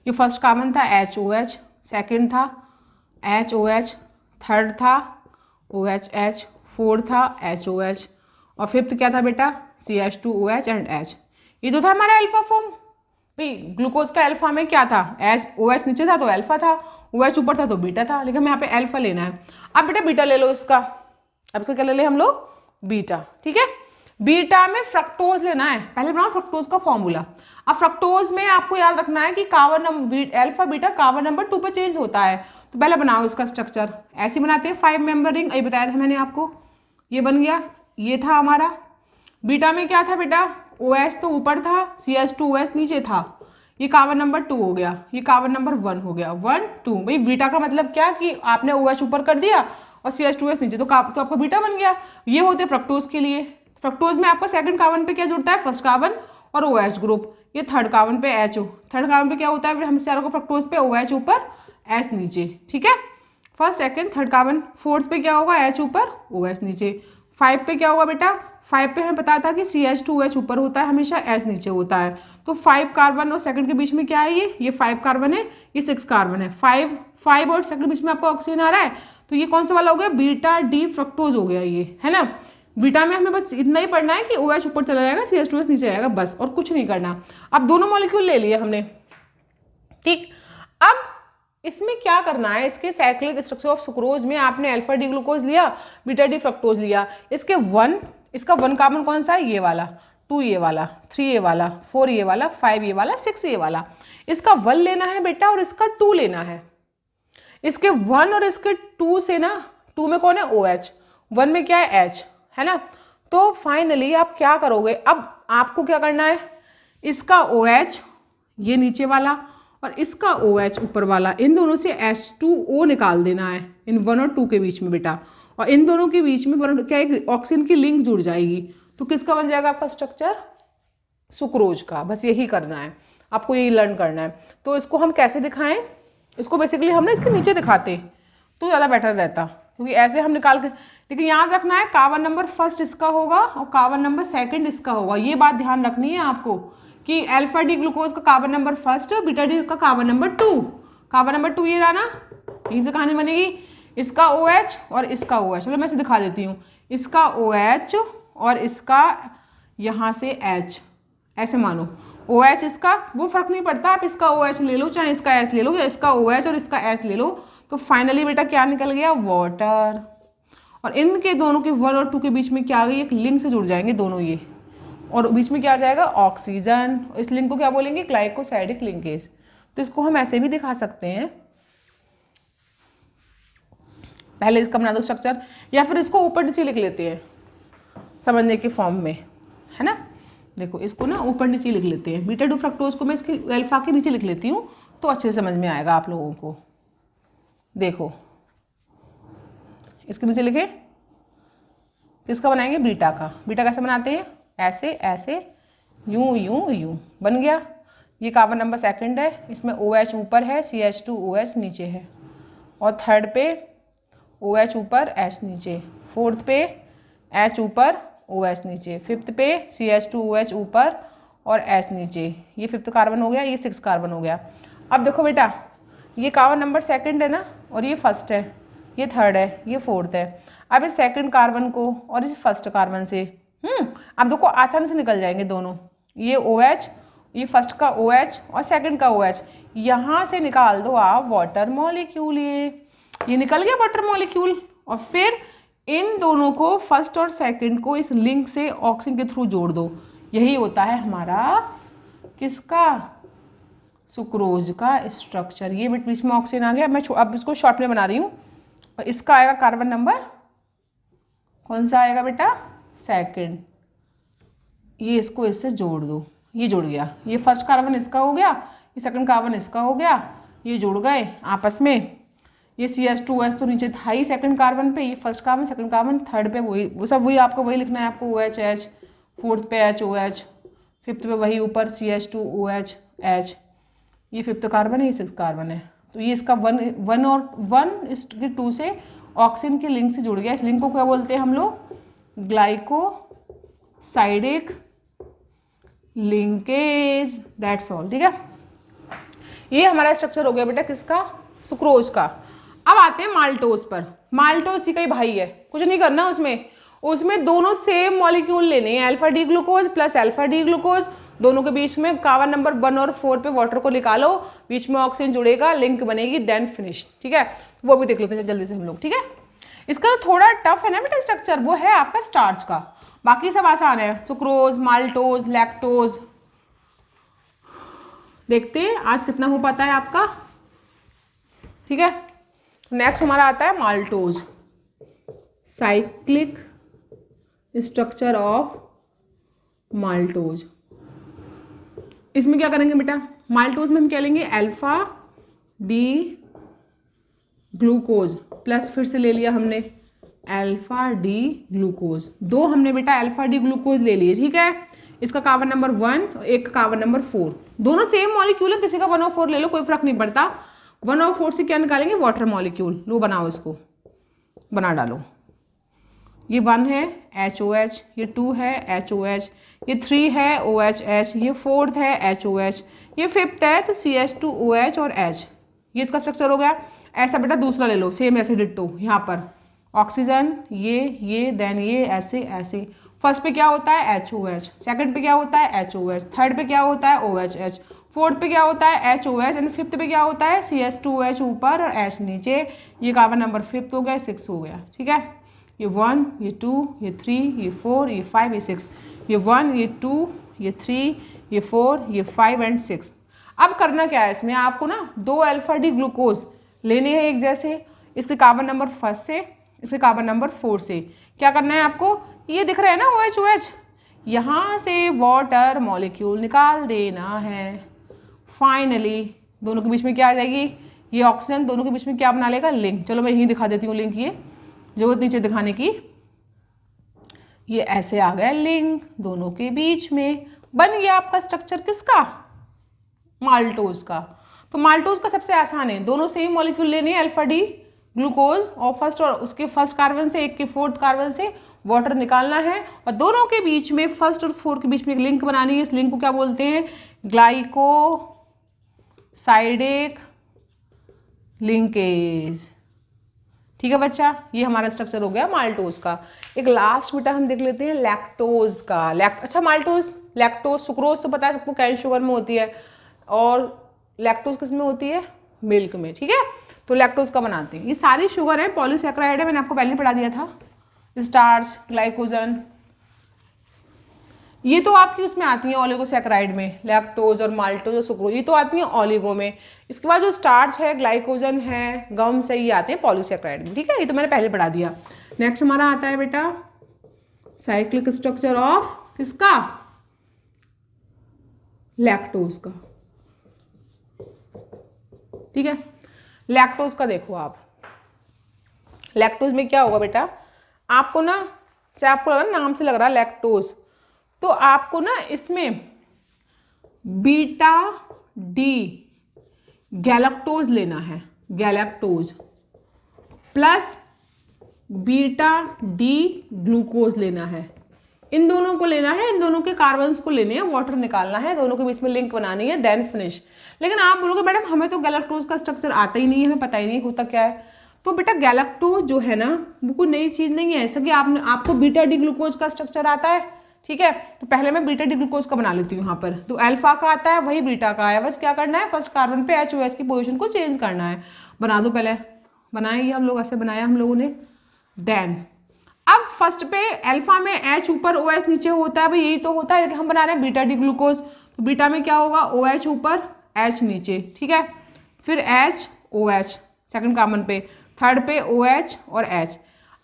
S1: ये फर्स्ट कार्बन था HOH, सेकंड था HOH, थर्ड था OHH, फोर्थ था HOH और फिफ्थ क्या था बेटा CH2OH एंड H। ये तो था हमारा अल्फा फॉर्म। भाई ग्लूकोज का अल्फा में क्या था, OH नीचे था तो अल्फा था, OH ऊपर था तो बीटा था, लेकिन हमें यहाँ पे अल्फा लेना है। अब बेटा बीटा ले लो इसका, अब इसका क्या ले लें हम लोग, बीटा, ठीक है। बीटा में फ्रक्टोज लेना है, पहले बनाओ फ्रक्टोज का फॉर्मूला। अब फ्रक्टोज में आपको याद रखना है कि carbon number alpha beta carbon number 2 पे चेंज होता है। तो पहले बनाओ इसका स्ट्रक्चर, ऐसे बनाते हैं 5 मेंबर रिंग, ये बताया था मैंने आपको, ये बन गया, ये था हमारा। बीटा में क्या था बेटा, OH तो ऊपर था, CH2OH नीचे था, ये कार्बन नंबर 2 हो गया, ये कार्बन नंबर 1 हो गया, 1 2। भाई बीटा का मतलब क्या कि आपने OH ऊपर कर दिया और CH2OH नीचे, तो आपका बीटा बन गया। ये होते फ्रक्टोज के लिए। फ्रक्टोज में आपका सेकंड कार्बन पे क्या जुड़ता है, फर्स्ट कार्बन और OH ग्रुप, ये थर्ड कार्बन पे HO, थर्ड कार्बन पे क्या होता है हम सारों को फ्रक्टोज पे OH ऊपर H नीचे, ठीक है, first second third carbon. Fourth पे क्या होगा, H ऊपर OH नीचे। 5 पे क्या होगा बेटा, 5 पे हमें पता था कि CH2OH ऊपर होता है हमेशा, H नीचे होता है। तो 5 कार्बन और सेकंड के बीच में क्या है, ये 5 कार्बन है, ये 6 कार्बन है, 5 और सेकंड के बीच में आपका ऑक्सीजन आ रहा है, तो ये कौन सा वाला हो गया, बीटा डी फ्रक्टोज हो गया, ये है ना। बीटा में हमें बस इतना ही पढ़ना है कि OH ऊपर चला जाएगा, CH2OH नीचे आएगा, बस, और कुछ नहीं करना। अब दोनों मॉलिक्यूल ले लिए हमने, ठीक। अब इसमें क्या करना है, इसके साइक्लिक स्ट्रक्चर ऑफ सुक्रोज में आपने अल्फा डी ग्लूकोज लिया, बीटा डी फ्रक्टोज लिया, इसका 1 कार्बन कौन सा है, ये वाला, 2 ये वाला, 3 ये वाला, 4 ये वाला, 5 ये वाला, 6 ये वाला। इसका 1 लेना है बेटा और इसका 2 लेना है। इसके 1 और इसके 2 से ना, 2 में कौन है OH, 1 में क्या है H, है ना। तो फाइनली आप क्या करोगे, अब आपको क्या करना है, इसका OH ये नीचे वाला और इसका OH ऊपर वाला, इन दोनों से H2O निकाल देना है, इन 1 और 2 के बीच में बेटा, और इन दोनों के बीच में क्या एक ऑक्सीजन की लिंक जुड़ जाएगी, तो किसका बन जाएगा आपका स्ट्रक्चर, सुक्रोज का। बस यही करना है आपको, यही लर्न करना है। तो इसको हम कैसे दिखाएं, इसको बेसिकली हम ना इसके नीचे दिखाते तो ज़्यादा बेटर रहता, क्योंकि ऐसे हम निकाल के, लेकिन याद रखना है कार्बन नंबर फर्स्ट इसका होगा और कार्बन नंबर सेकंड इसका होगा। ये बात ध्यान रखनी है आपको कि अल्फा डी ग्लूकोज का carbon number first, beta D का कार्बन नंबर 2, कार्बन नंबर 2 ये रहा ना, यहीं से कहानी बनेगी, इसका OH और इसका OH। चलो मैं इसे दिखा देती हूँ, इसका OH और इसका यहाँ से H, ऐसे मानो OH इसका, वो फर्क नहीं पड़ता, आप इसका OH ले लो चाहे इसका H ले लो, या इसका OH और इसका H ले लो, तो फाइनली बेटा क्या निकल गया, वाटर। और इनके दोनों के 1 और 2 के बीच में क्या आ गई, एक लिंक से जुड़ जाएंगे दोनों ये, और बीच में क्या आ जाएगा, ऑक्सीजन। इस लिंक को क्या बोलेंगे, ग्लाइकोसाइडिक लिंकेज। तो इसको हम ऐसे भी दिखा सकते हैं, पहले इसका बना दो स्ट्रक्चर, या फिर इसको ऊपर नीचे लिख लेते हैं समझने के फॉर्म में, है ना। देखो इसको ना ऊपर नीचे लिख लेते हैं, बीटा डी फ्रक्टोज को मैं इसके अल्फा के नीचे लिख लेती हूँ तो अच्छे से समझ में आएगा आप लोगों को। देखो इसके नीचे लिखे, किसका बनाएंगे, बीटा का। बीटा कैसे बनाते हैं, ऐसे ऐसे, यूं यूं यूं, बन गया। ये कार्बन नंबर सेकंड है, इसमें OH ऊपर है, CH2OH नीचे है, और थर्ड पे OH ऊपर H नीचे, फोर्थ पे H ऊपर OH नीचे, फिफ्थ पे CH2OH ऊपर और H नीचे। ये फिफ्थ कार्बन हो गया, ये 6 कार्बन हो गया। अब देखो बेटा, ये कार्बन नंबर सेकंड है ना, और ये फर्स्ट है, ये थर्ड है, ये फोर्थ है। अब इस सेकंड कार्बन को और इस फर्स्ट कार्बन से अब देखो आसानी से निकल जाएंगे दोनों। ये OH, ये फर्स्ट का OH और सेकंड का OH, यहाँ से निकाल दो आप वाटर मॉलिक्यूल। ये निकल गया वाटर मॉलिक्यूल। और फिर इन दोनों को, फर्स्ट और सेकंड को, इस लिंक से ऑक्सीजन के थ्रू जोड़ दो। यही होता है हमारा किसका, सुक्रोज का स्ट्रक्चर। ये बीच में ऑक्सीजन आ गया। मैं अब इसको शॉर्ट में बना रही हूँ। और इसका आएगा कार्बन नंबर कौन सा आएगा बेटा, सेकंड। ये इसको इससे जोड़ दो, ये जुड़ गया। ये फर्स्ट कार्बन इसका हो गया, ये सेकंड कार्बन इसका हो गया, ये जुड़ गए आपस में। ये CH2OH तो नीचे था ही सेकंड कार्बन पे, ये first carbon, second carbon, third पे वही, वो सब वही आपको वही लिखना है आपको, OH, फोर्थ पे HOH, फिफ्थ पे वही ऊपर CH2OH H। ये फिफ्थ कार्बन है, ये 6 कार्बन है। तो ये इसका वन और 1:2 से ऑक्सीजन के लिंक से जुड़ गया। इस लिंक को क्या बोलते हैं हम लोग, ग्लाइकोसाइडिक लिंकेज, दैट्स ऑल। ठीक है, ये हमारा स्ट्रक्चर हो गया बेटा किसका, सुक्रोज का। अब आते हैं माल्टोज पर। माल्टोज इसी का ही भाई है, कुछ नहीं करना उसमें दोनों सेम मॉलिक्यूल लेने हैं, alpha D glucose plus alpha D glucose. दोनों के बीच में कार्बन नंबर 1 और 4 पे वाटर को निकालो, बीच में ऑक्सीजन जुड़ेगा, लिंक बनेगी, देन फिनिश। ठीक है, वो भी देख लेते हैं जल्दी से हम लोग। ठीक है, इसका थोड़ा टफ है ना बेटा स्ट्रक्चर, वो है आपका स्टार्च का। बाकी सब आसान है, सुक्रोज, माल्टोज, लैक्टोज। देखते हैं आज कितना हो पाता है आपका। ठीक है, नेक्स्ट हमारा आता है maltose, cyclic structure of maltose. इसमें क्या करेंगे बेटा, माल्टोज में हम क्या लेंगे, अल्फा डी ग्लूकोज प्लस, फिर से ले लिया हमने अल्फा डी ग्लूकोज। दो हमने बेटा अल्फा डी ग्लूकोज ले लिए। ठीक है, इसका कार्बन नंबर 1, एक का कार्बन नंबर 4, दोनों सेम मॉलिक्यूल है, किसी का 1 और 4 ले लो, कोई फर्क नहीं पड़ता। 1 और 4 से क्या निकालेंगे, वाटर मॉलिक्यूल। लो बनाओ, इसको बना डालो। ये 1 है HOH, ये 2 है HOH, ये 3 है OHH, ये 4th है HOH, ये 5th है तो CH2OH और H। ये इसका स्ट्रक्चर हो गया। ऐसा बेटा दूसरा ले लो, सेम ऐसे डिट्टो, यहाँ पर ऑक्सीजन, ये देन ये ऐसे ऐसे। फर्स्ट पे क्या होता है HOH, सेकंड पे क्या होता है HOH, थर्ड पे क्या होता है OHH, फोर्थ पे क्या होता है HOH, एंड फिफ्थ पे क्या होता है CH2OH ऊपर और H नीचे। ये कार्बन नंबर 5th हो गया, 6 हो गया। ठीक है, ये 1, ये 2, ये 3, ये 4, ये 5, ये 6, ये 1, ये 2, ये 3, ये 4, ये 5 एंड 6। अब करना क्या है इसमें, आपको ना 2 अल्फा डी ग्लूकोज लेने हैं एक जैसे, इसके कार्बन नंबर 1 से, इसके कार्बन नंबर 4 से। क्या करना है आपको, ये दिख रहा है ना OH, यहाँ से वाटर मॉलिक्यूल निकाल देना है। फाइनली दोनों के बीच में क्या आ जाएगी, ये ऑक्सीजन दोनों के बीच में क्या बना लेगा, लिंक। चलो मैं यहीं दिखा देती हूँ लिंक, ये जरूरत नीचे दिखाने की। ये ऐसे आ गया लिंक, दोनों के बीच में बन गया आपका स्ट्रक्चर किसका, माल्टोज का। तो माल्टोज का सबसे आसान है, दोनों सेम मॉलिक्यूल लेने हैं अल्फा डी ग्लूकोज, और फर्स्ट और उसके फर्स्ट कार्बन से, एक के 4th कार्बन से वाटर निकालना है, और दोनों के बीच में, फर्स्ट और 4 के बीच में एक लिंक बनानी है। इस लिंक को क्या बोलते हैं, ग्लाइकोसाइडिक लिंकेज। ठीक है बच्चा, ये हमारा स्ट्रक्चर हो गया माल्टोज का। एक लास्ट बेटा हम देख लेते हैं लैक्टोज का। अच्छा माल्टोज, लैक्टोज, सुक्रोज तो पता है सबको कैन शुगर में होती है, और लैक्टोज किस में होती है, मिल्क में। ठीक है, तो लैक्टोज का बनाते हैं। ये सारी शुगर है, पॉलीसैकेराइड है, मैंने आपको पहले पढ़ा दिया था। स्टार्च, ग्लाइकोजन, ये तो आपकी उसमें आती है ओलिगोसैकेराइड में, लैक्टोज और माल्टोज और सुक्रोज, ये तो आती है ओलिगो में। इसके बाद जो स्टार्च है, ग्लाइकोजन है, गम से, ये आते हैं पॉलीसैकेराइड में। ठीक है, ये तो मैंने पहले पढ़ा दिया। नेक्स्ट हमारा आता है बेटा साइक्लिक स्ट्रक्चर ऑफ किसका, लैक्टोज का। ठीक है, लैक्टोज का देखो आप, लैक्टोज में क्या होगा बेटा, आपको ना, चाहे आपको लग रहा नाम से लग रहा है लैक्टोज, तो आपको ना इसमें बीटा डी गैलेक्टोज लेना है, galactose plus beta D glucose लेना है। इन दोनों को लेना है, इन दोनों के कार्बन्स को लेने हैं, वाटर निकालना है, दोनों के बीच में लिंक बनानी है, देन फिनिश। लेकिन आप बोलोगे मैडम हमें तो गैलेक्टोज का स्ट्रक्चर आता ही नहीं है, हमें पता ही नहीं होता क्या है। तो बेटा गैलेक्टोज जो है ना वो कोई नई चीज़ नहीं है। ऐसा कि आपको बीटा डी ग्लूकोज का स्ट्रक्चर आता है, ठीक है, तो पहले मैं बीटा डी ग्लूकोज का बना लेती हूँ यहाँ पर। तो अल्फा का आता है, वही बीटा का है, बस क्या करना है, फर्स्ट कार्बन पे HOH की पोजीशन को चेंज करना है। बना दो, पहले बनाए ये हम लोग, ऐसे बनाया हम लोगों ने। देन अब फर्स्ट पे अल्फा में H ऊपर OH नीचे होता है, भाई यही तो होता है, लेकिन हम बना रहे हैं बीटा डी ग्लूकोज, तो बीटा में क्या होगा, OH ऊपर H नीचे, ठीक है, फिर HOH सेकंड कार्बन पे, थर्ड पे OH और H।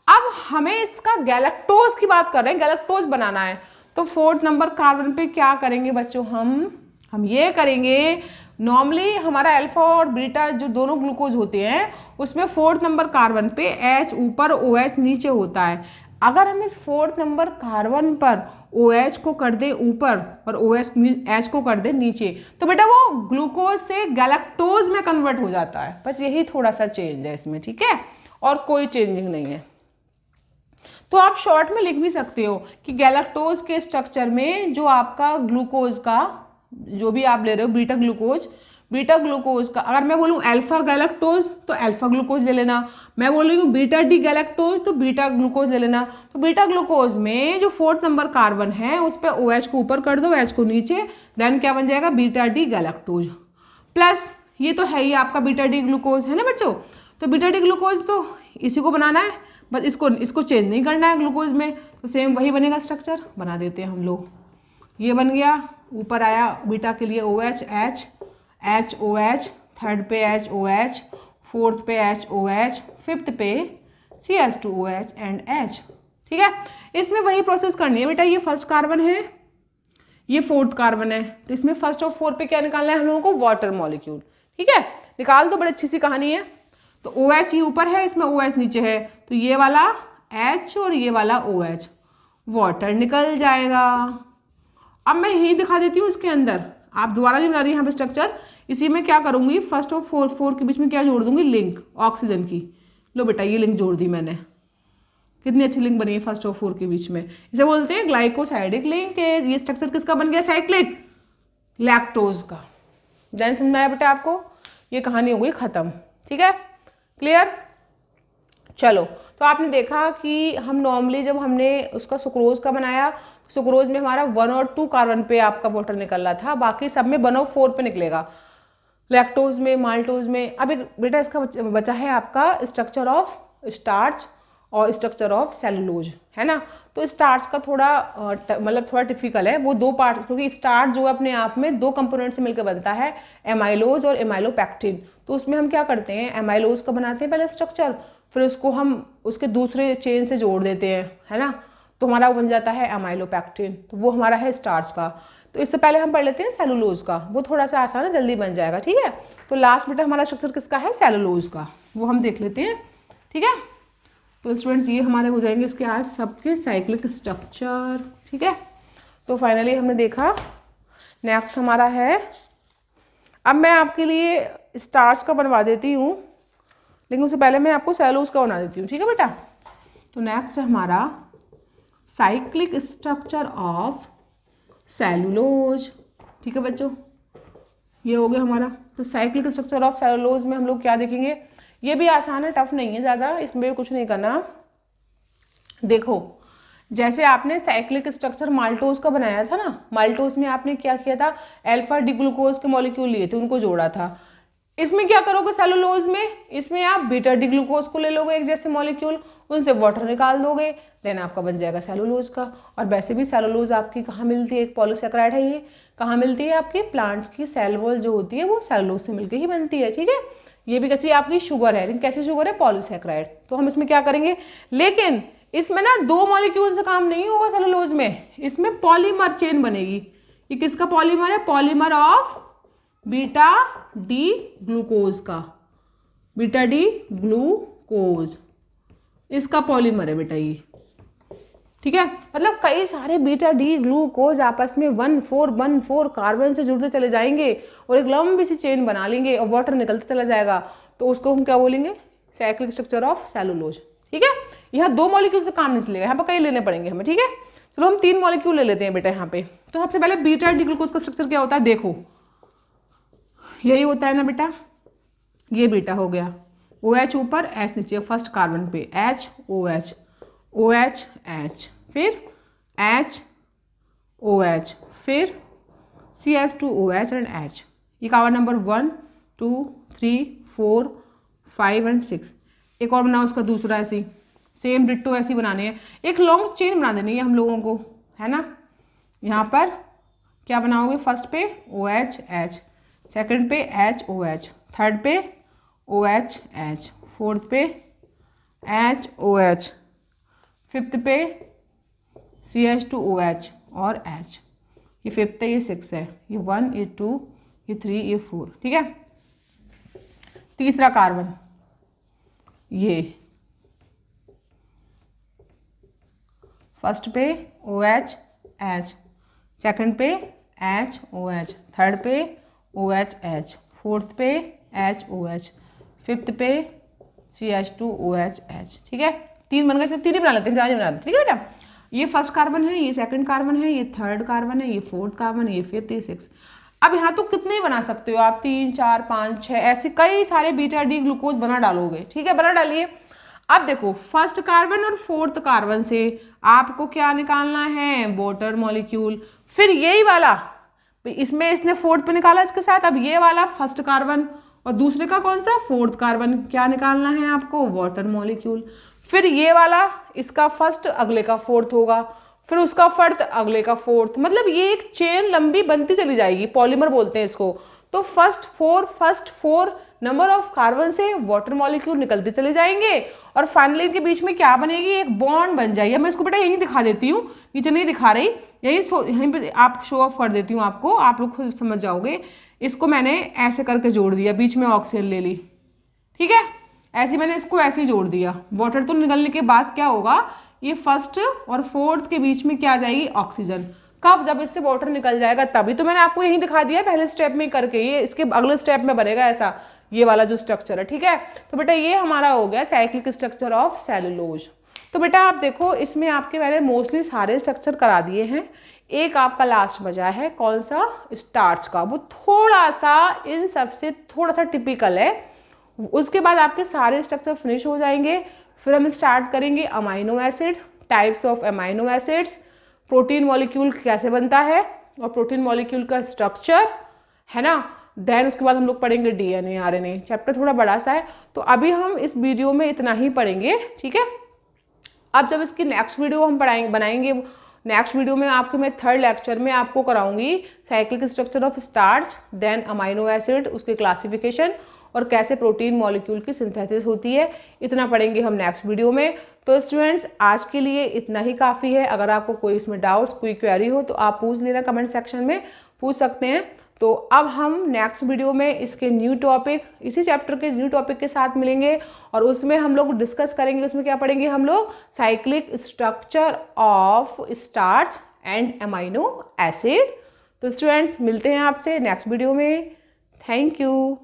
S1: अब हमें इसका गैलेक्टोज की बात कर रहे हैं, गैलेक्टोज बनाना है, तो फोर्थ नंबर कार्बन पे क्या करेंगे बच्चों, हम ये करेंगे, नॉर्मली हमारा अल्फा और बीटा जो दोनों ग्लूकोज होते हैं उसमें फोर्थ नंबर कार्बन पे H ऊपर OH नीचे होता है। अगर हम इस फोर्थ नंबर कार्बन पर OH को कर दें ऊपर और H को कर दें नीचे, तो बेटा वो ग्लूकोज से गैलेक्टोज में कन्वर्ट हो जाता है। बस यही थोड़ा सा चेंज है इसमें, ठीक है, और कोई चेंजिंग नहीं है। तो आप शॉर्ट में लिख भी सकते हो कि गैलेक्टोज के स्ट्रक्चर में जो आपका ग्लूकोज का जो भी आप ले रहे हो बीटा ग्लूकोज का, अगर मैं बोलूँ अल्फा गैलेक्टोज तो अल्फा ग्लूकोज ले लेना, मैं बोल रही हूँ बीटा डी गैलेक्टोज तो बीटा ग्लूकोज ले लेना। तो बीटा ग्लूकोज में जो फोर्थ नंबर कार्बन है उस पर OH को ऊपर कर दो, H को नीचे, देन क्या बन जाएगा, बीटा डी गैलेक्टोज प्लस ये तो है ही आपका बीटा डी ग्लूकोज, है ना बच्चों। तो बीटा डी ग्लूकोज तो इसी को बनाना है, बस इसको चेंज नहीं करना है ग्लूकोज में, तो सेम वही बनेगा स्ट्रक्चर, बना देते हैं हम लोग। ये बन गया, ऊपर आया बीटा के लिए OH HOH, थर्ड पे HOH, फोर्थ पे HOH, फिफ्थ पे CH2OH एंड H, ठीक है। इसमें वही प्रोसेस करनी है बेटा, ये फर्स्ट कार्बन है, ये फोर्थ कार्बन है, तो इसमें फर्स्ट और फोर्थ पे क्या निकालना है हम लोगों को, वाटर मॉलिक्यूल, ठीक है, निकाल दो, बड़ी अच्छी सी कहानी है। तो OH ये ऊपर है, इसमें OH नीचे है, तो ये वाला H और ये वाला OH, वाटर निकल जाएगा। अब मैं यही दिखा देती हूँ इसके अंदर, आप दोबारा नहीं बना रही यहाँ पे स्ट्रक्चर, इसी में क्या करूँगी, फर्स्ट और फोर के बीच में क्या जोड़ दूंगी, लिंक ऑक्सीजन की। लो बेटा ये लिंक जोड़ दी मैंने, कितनी अच्छी लिंक बनी है फर्स्ट और फोर के बीच में, इसे बोलते हैं ग्लाइकोसाइडिक लिंकेज। ये स्ट्रक्चर किसका बन गया, साइक्लिक लैक्टोज का। ध्यान समझ में आया बेटा आपको, ये कहानी हो गई खत्म, ठीक है, क्लियर। चलो, तो आपने देखा कि हम नॉर्मली जब हमने उसका सुक्रोज का बनाया, सुक्रोज में हमारा 1 और 2 कार्बन पे आपका वाटर निकल रहा था, बाकी सब में 1 और 4 पे निकलेगा, लैक्टोज में, माल्टोज में। अब एक बेटा इसका बचा है आपका स्ट्रक्चर ऑफ स्टार्च और स्ट्रक्चर ऑफ सेलुलोज, है ना। तो स्टार्च का थोड़ा मतलब थोड़ा टिपिकल है, वो दो पार्ट, क्योंकि स्टार्च जो है अपने आप में 2 कंपोनेंट से मिलकर बनता है, एमाइलोज और एमाइलोपैक्टिन। तो उसमें हम क्या करते हैं, एमाइलोज का बनाते हैं पहले स्ट्रक्चर, फिर उसको हम उसके दूसरे चेन से जोड़ देते हैं, है ना, तो हमारा बन जाता है एमाइलोपैक्टिन, तो वो हमारा है स्टार्च का। तो इससे पहले हम पढ़ लेते हैं सेलुलोज का, वो थोड़ा सा आसान है, जल्दी बन जाएगा, ठीक है। तो लास्ट बेटा हमारा स्ट्रक्चर किसका है, सेलुलोज का, वो हम देख लेते हैं, ठीक है। तो स्टूडेंट्स ये हमारे हो जाएंगे इसके आज सबके साइक्लिक स्ट्रक्चर, ठीक है। तो फाइनली हमने देखा, नेक्स्ट हमारा है, अब मैं आपके लिए स्टार्च का बनवा देती हूँ, लेकिन उससे पहले मैं आपको सेलुलोज का बना देती हूँ, ठीक है बेटा। तो नेक्स्ट है हमारा साइक्लिक स्ट्रक्चर ऑफ सेलुलोज, ठीक है बच्चों, ये हो गया हमारा। तो साइक्लिक स्ट्रक्चर ऑफ सेलुलोज में हम लोग क्या देखेंगे, ये भी आसान है, टफ नहीं है ज़्यादा, इसमें भी कुछ नहीं करना। देखो जैसे आपने साइक्लिक स्ट्रक्चर माल्टोज का बनाया था ना, माल्टोज में आपने क्या किया था, अल्फा डी ग्लूकोज के मॉलिक्यूल लिए थे, उनको जोड़ा था। इसमें क्या करोगे सेलुलोज में, इसमें आप बीटा डी ग्लूकोज को ले लोगे एक जैसे मॉलिक्यूल, उनसे वाटर निकाल दोगे, देन आपका बन जाएगा सेलुलोज का। और वैसे भी सेलुलोज आपकी कहाँ मिलती है, एक पॉलीसेकेराइड है, ये कहाँ मिलती है आपकी प्लांट्स की सेल वॉल जो होती है वो सेलुलोज से मिलकर ही बनती है, ठीक है। ये भी कैसी आपकी शुगर है, लेकिन कैसी शुगर है, पॉलीसेकेराइड। तो हम इसमें क्या करेंगे, लेकिन इसमें ना 2 मॉलिक्यूल से काम नहीं होगा सेलुलोज में, इसमें पॉलीमर चेन बनेगी। ये किसका पॉलीमर है, polymer of beta D glucose का, बीटा डी ग्लूकोज इसका पॉलीमर है बेटा ये, ठीक है। मतलब कई सारे बीटा डी ग्लूकोज आपस में 1,4 कार्बन से जुड़ते चले जाएंगे और एक लंबी सी चेन बना लेंगे और वाटर निकलता चला जाएगा, तो उसको हम क्या बोलेंगे, साइक्लिक स्ट्रक्चर ऑफ सेलुलोज, ठीक है। यहाँ 2 मॉलिक्यूल से काम नहीं चलेगा, यहाँ पर कई लेने पड़ेंगे हमें, ठीक है। चलो हम 3 मॉलिक्यूल ले लेते हैं बेटा यहाँ पे। तो सबसे पहले बीटा डी ग्लूकोज का स्ट्रक्चर क्या होता है, देखो यही होता है ना बेटा, ये बीटा हो गया, OH ऊपर H नीचे, फर्स्ट कार्बन पे H OH OH H, फिर H OH, फिर CH2OH एंड H। ये कार्बन नंबर 1 2 3 4 5 एंड 6। एक और बनाओ उसका दूसरा ऐसी, सेम डिट्टो ऐसी बनाने हैं, एक लॉन्ग चेन बना देनी है हम लोगों को, है ना। यहाँ पर क्या बनाओगे, फर्स्ट पे OH H, सेकंड पे H OH, थर्ड पे OH H, फोर्थ पे H OH, फिफ्थ पे CH2OH और H। ये फिफ्थ है, ये 6 है, ये 1 ये 2 ये 3 ये 4, ठीक है। तीसरा कार्बन ये फर्स्ट पे OH H, सेकंड पे H OH, थर्ड पे OH H, फोर्थ पे H OH, फिफ्थ पे CH2OH H, ठीक है। 3 बन गए, 3 ही बना लेते हैं, ज़्यादा बना लेते हैं, ठीक है बेटा। ये फर्स्ट कार्बन है, ये सेकंड कार्बन है, ये थर्ड कार्बन है, ये फोर्थ कार्बन है, ये फिफ्थ, ये 6। अब यहाँ तो कितने बना सकते हो आप, 3 4 5 6 ऐसे कई सारे बीटा डी ग्लूकोज बना डालोगे, ठीक है, बना डालिए। अब देखो फर्स्ट कार्बन और फोर्थ कार्बन से आपको क्या निकालना है, वाटर मॉलिक्यूल। फिर यही वाला, इसमें इसने फोर्थ पे निकाला इसके साथ, अब ये वाला फर्स्ट कार्बन और दूसरे का कौन सा, फोर्थ कार्बन, क्या निकालना है आपको, वाटर मॉलिक्यूल। फिर ये वाला, इसका फर्स्ट अगले का फोर्थ होगा, फिर उसका फर्थ अगले का फोर्थ, मतलब ये एक चेन लंबी बनती चली जाएगी, पॉलीमर बोलते हैं इसको। तो first four number of carbon से वाटर मॉलिक्यूल निकलते चले जाएंगे और फाइनली इनके बीच में क्या बनेगी, एक बॉन्ड बन जाएगी। मैं इसको बेटा यहीं दिखा देती हूँ, नीचे नहीं दिखा रही, यहीं पे आप शो ऑफ कर देती हूँ आपको, आप लोग खुद समझ जाओगे। इसको मैंने ऐसे करके जोड़ दिया, बीच में ऑक्सीजन ले ली, ठीक है, ऐसे मैंने इसको ऐसे ही जोड़ दिया। वाटर तो निकलने के बाद क्या होगा, ये फर्स्ट और फोर्थ के बीच में क्या आ जाएगी, ऑक्सीजन। कब, जब इससे वाटर निकल जाएगा तभी। तो मैंने आपको यही दिखा दिया पहले स्टेप में करके, ये इसके अगले स्टेप में बनेगा ऐसा, ये वाला जो स्ट्रक्चर है, ठीक है। तो बेटा ये हमारा हो गया साइक्लिक स्ट्रक्चर ऑफ सेलुलोज। तो बेटा आप देखो इसमें आपके मैंने मोस्टली सारे स्ट्रक्चर करा दिए हैं। एक आपका लास्ट बचा है कौन सा, स्टार्च का, वो थोड़ा सा इन सबसे थोड़ा सा टिपिकल है। उसके बाद आपके सारे स्ट्रक्चर फिनिश हो जाएंगे। फिर हम स्टार्ट करेंगे amino acid, types of amino acids, protein molecule कैसे बनता है और प्रोटीन मॉलिक्यूल का स्ट्रक्चर, है ना। देन उसके बाद हम लोग पढ़ेंगे DNA RNA। चैप्टर थोड़ा बड़ा सा है, तो अभी हम इस वीडियो में इतना ही पढ़ेंगे, ठीक है। अब जब इसकी नेक्स्ट वीडियो हम बनाएंगे, नेक्स्ट वीडियो में आपको मैं थर्ड लेक्चर में आपको कराऊंगी cyclic structure of starch, then amino acid, उसके क्लासिफिकेशन और कैसे प्रोटीन मॉलिक्यूल की सिंथेसिस होती है। इतना पढ़ेंगे हम नेक्स्ट वीडियो में। तो स्टूडेंट्स आज के लिए इतना ही काफ़ी है। अगर आपको कोई इसमें डाउट्स, कोई क्वेरी हो तो आप पूछ लेना, कमेंट सेक्शन में पूछ सकते हैं। तो अब हम नेक्स्ट वीडियो में इसके न्यू टॉपिक, इसी चैप्टर के न्यू टॉपिक के साथ मिलेंगे और उसमें हम लोग डिस्कस करेंगे। उसमें क्या पढ़ेंगे हम लोग, cyclic structure of starch and amino acid. तो स्टूडेंट्स मिलते हैं आपसे नेक्स्ट वीडियो में। Thank you.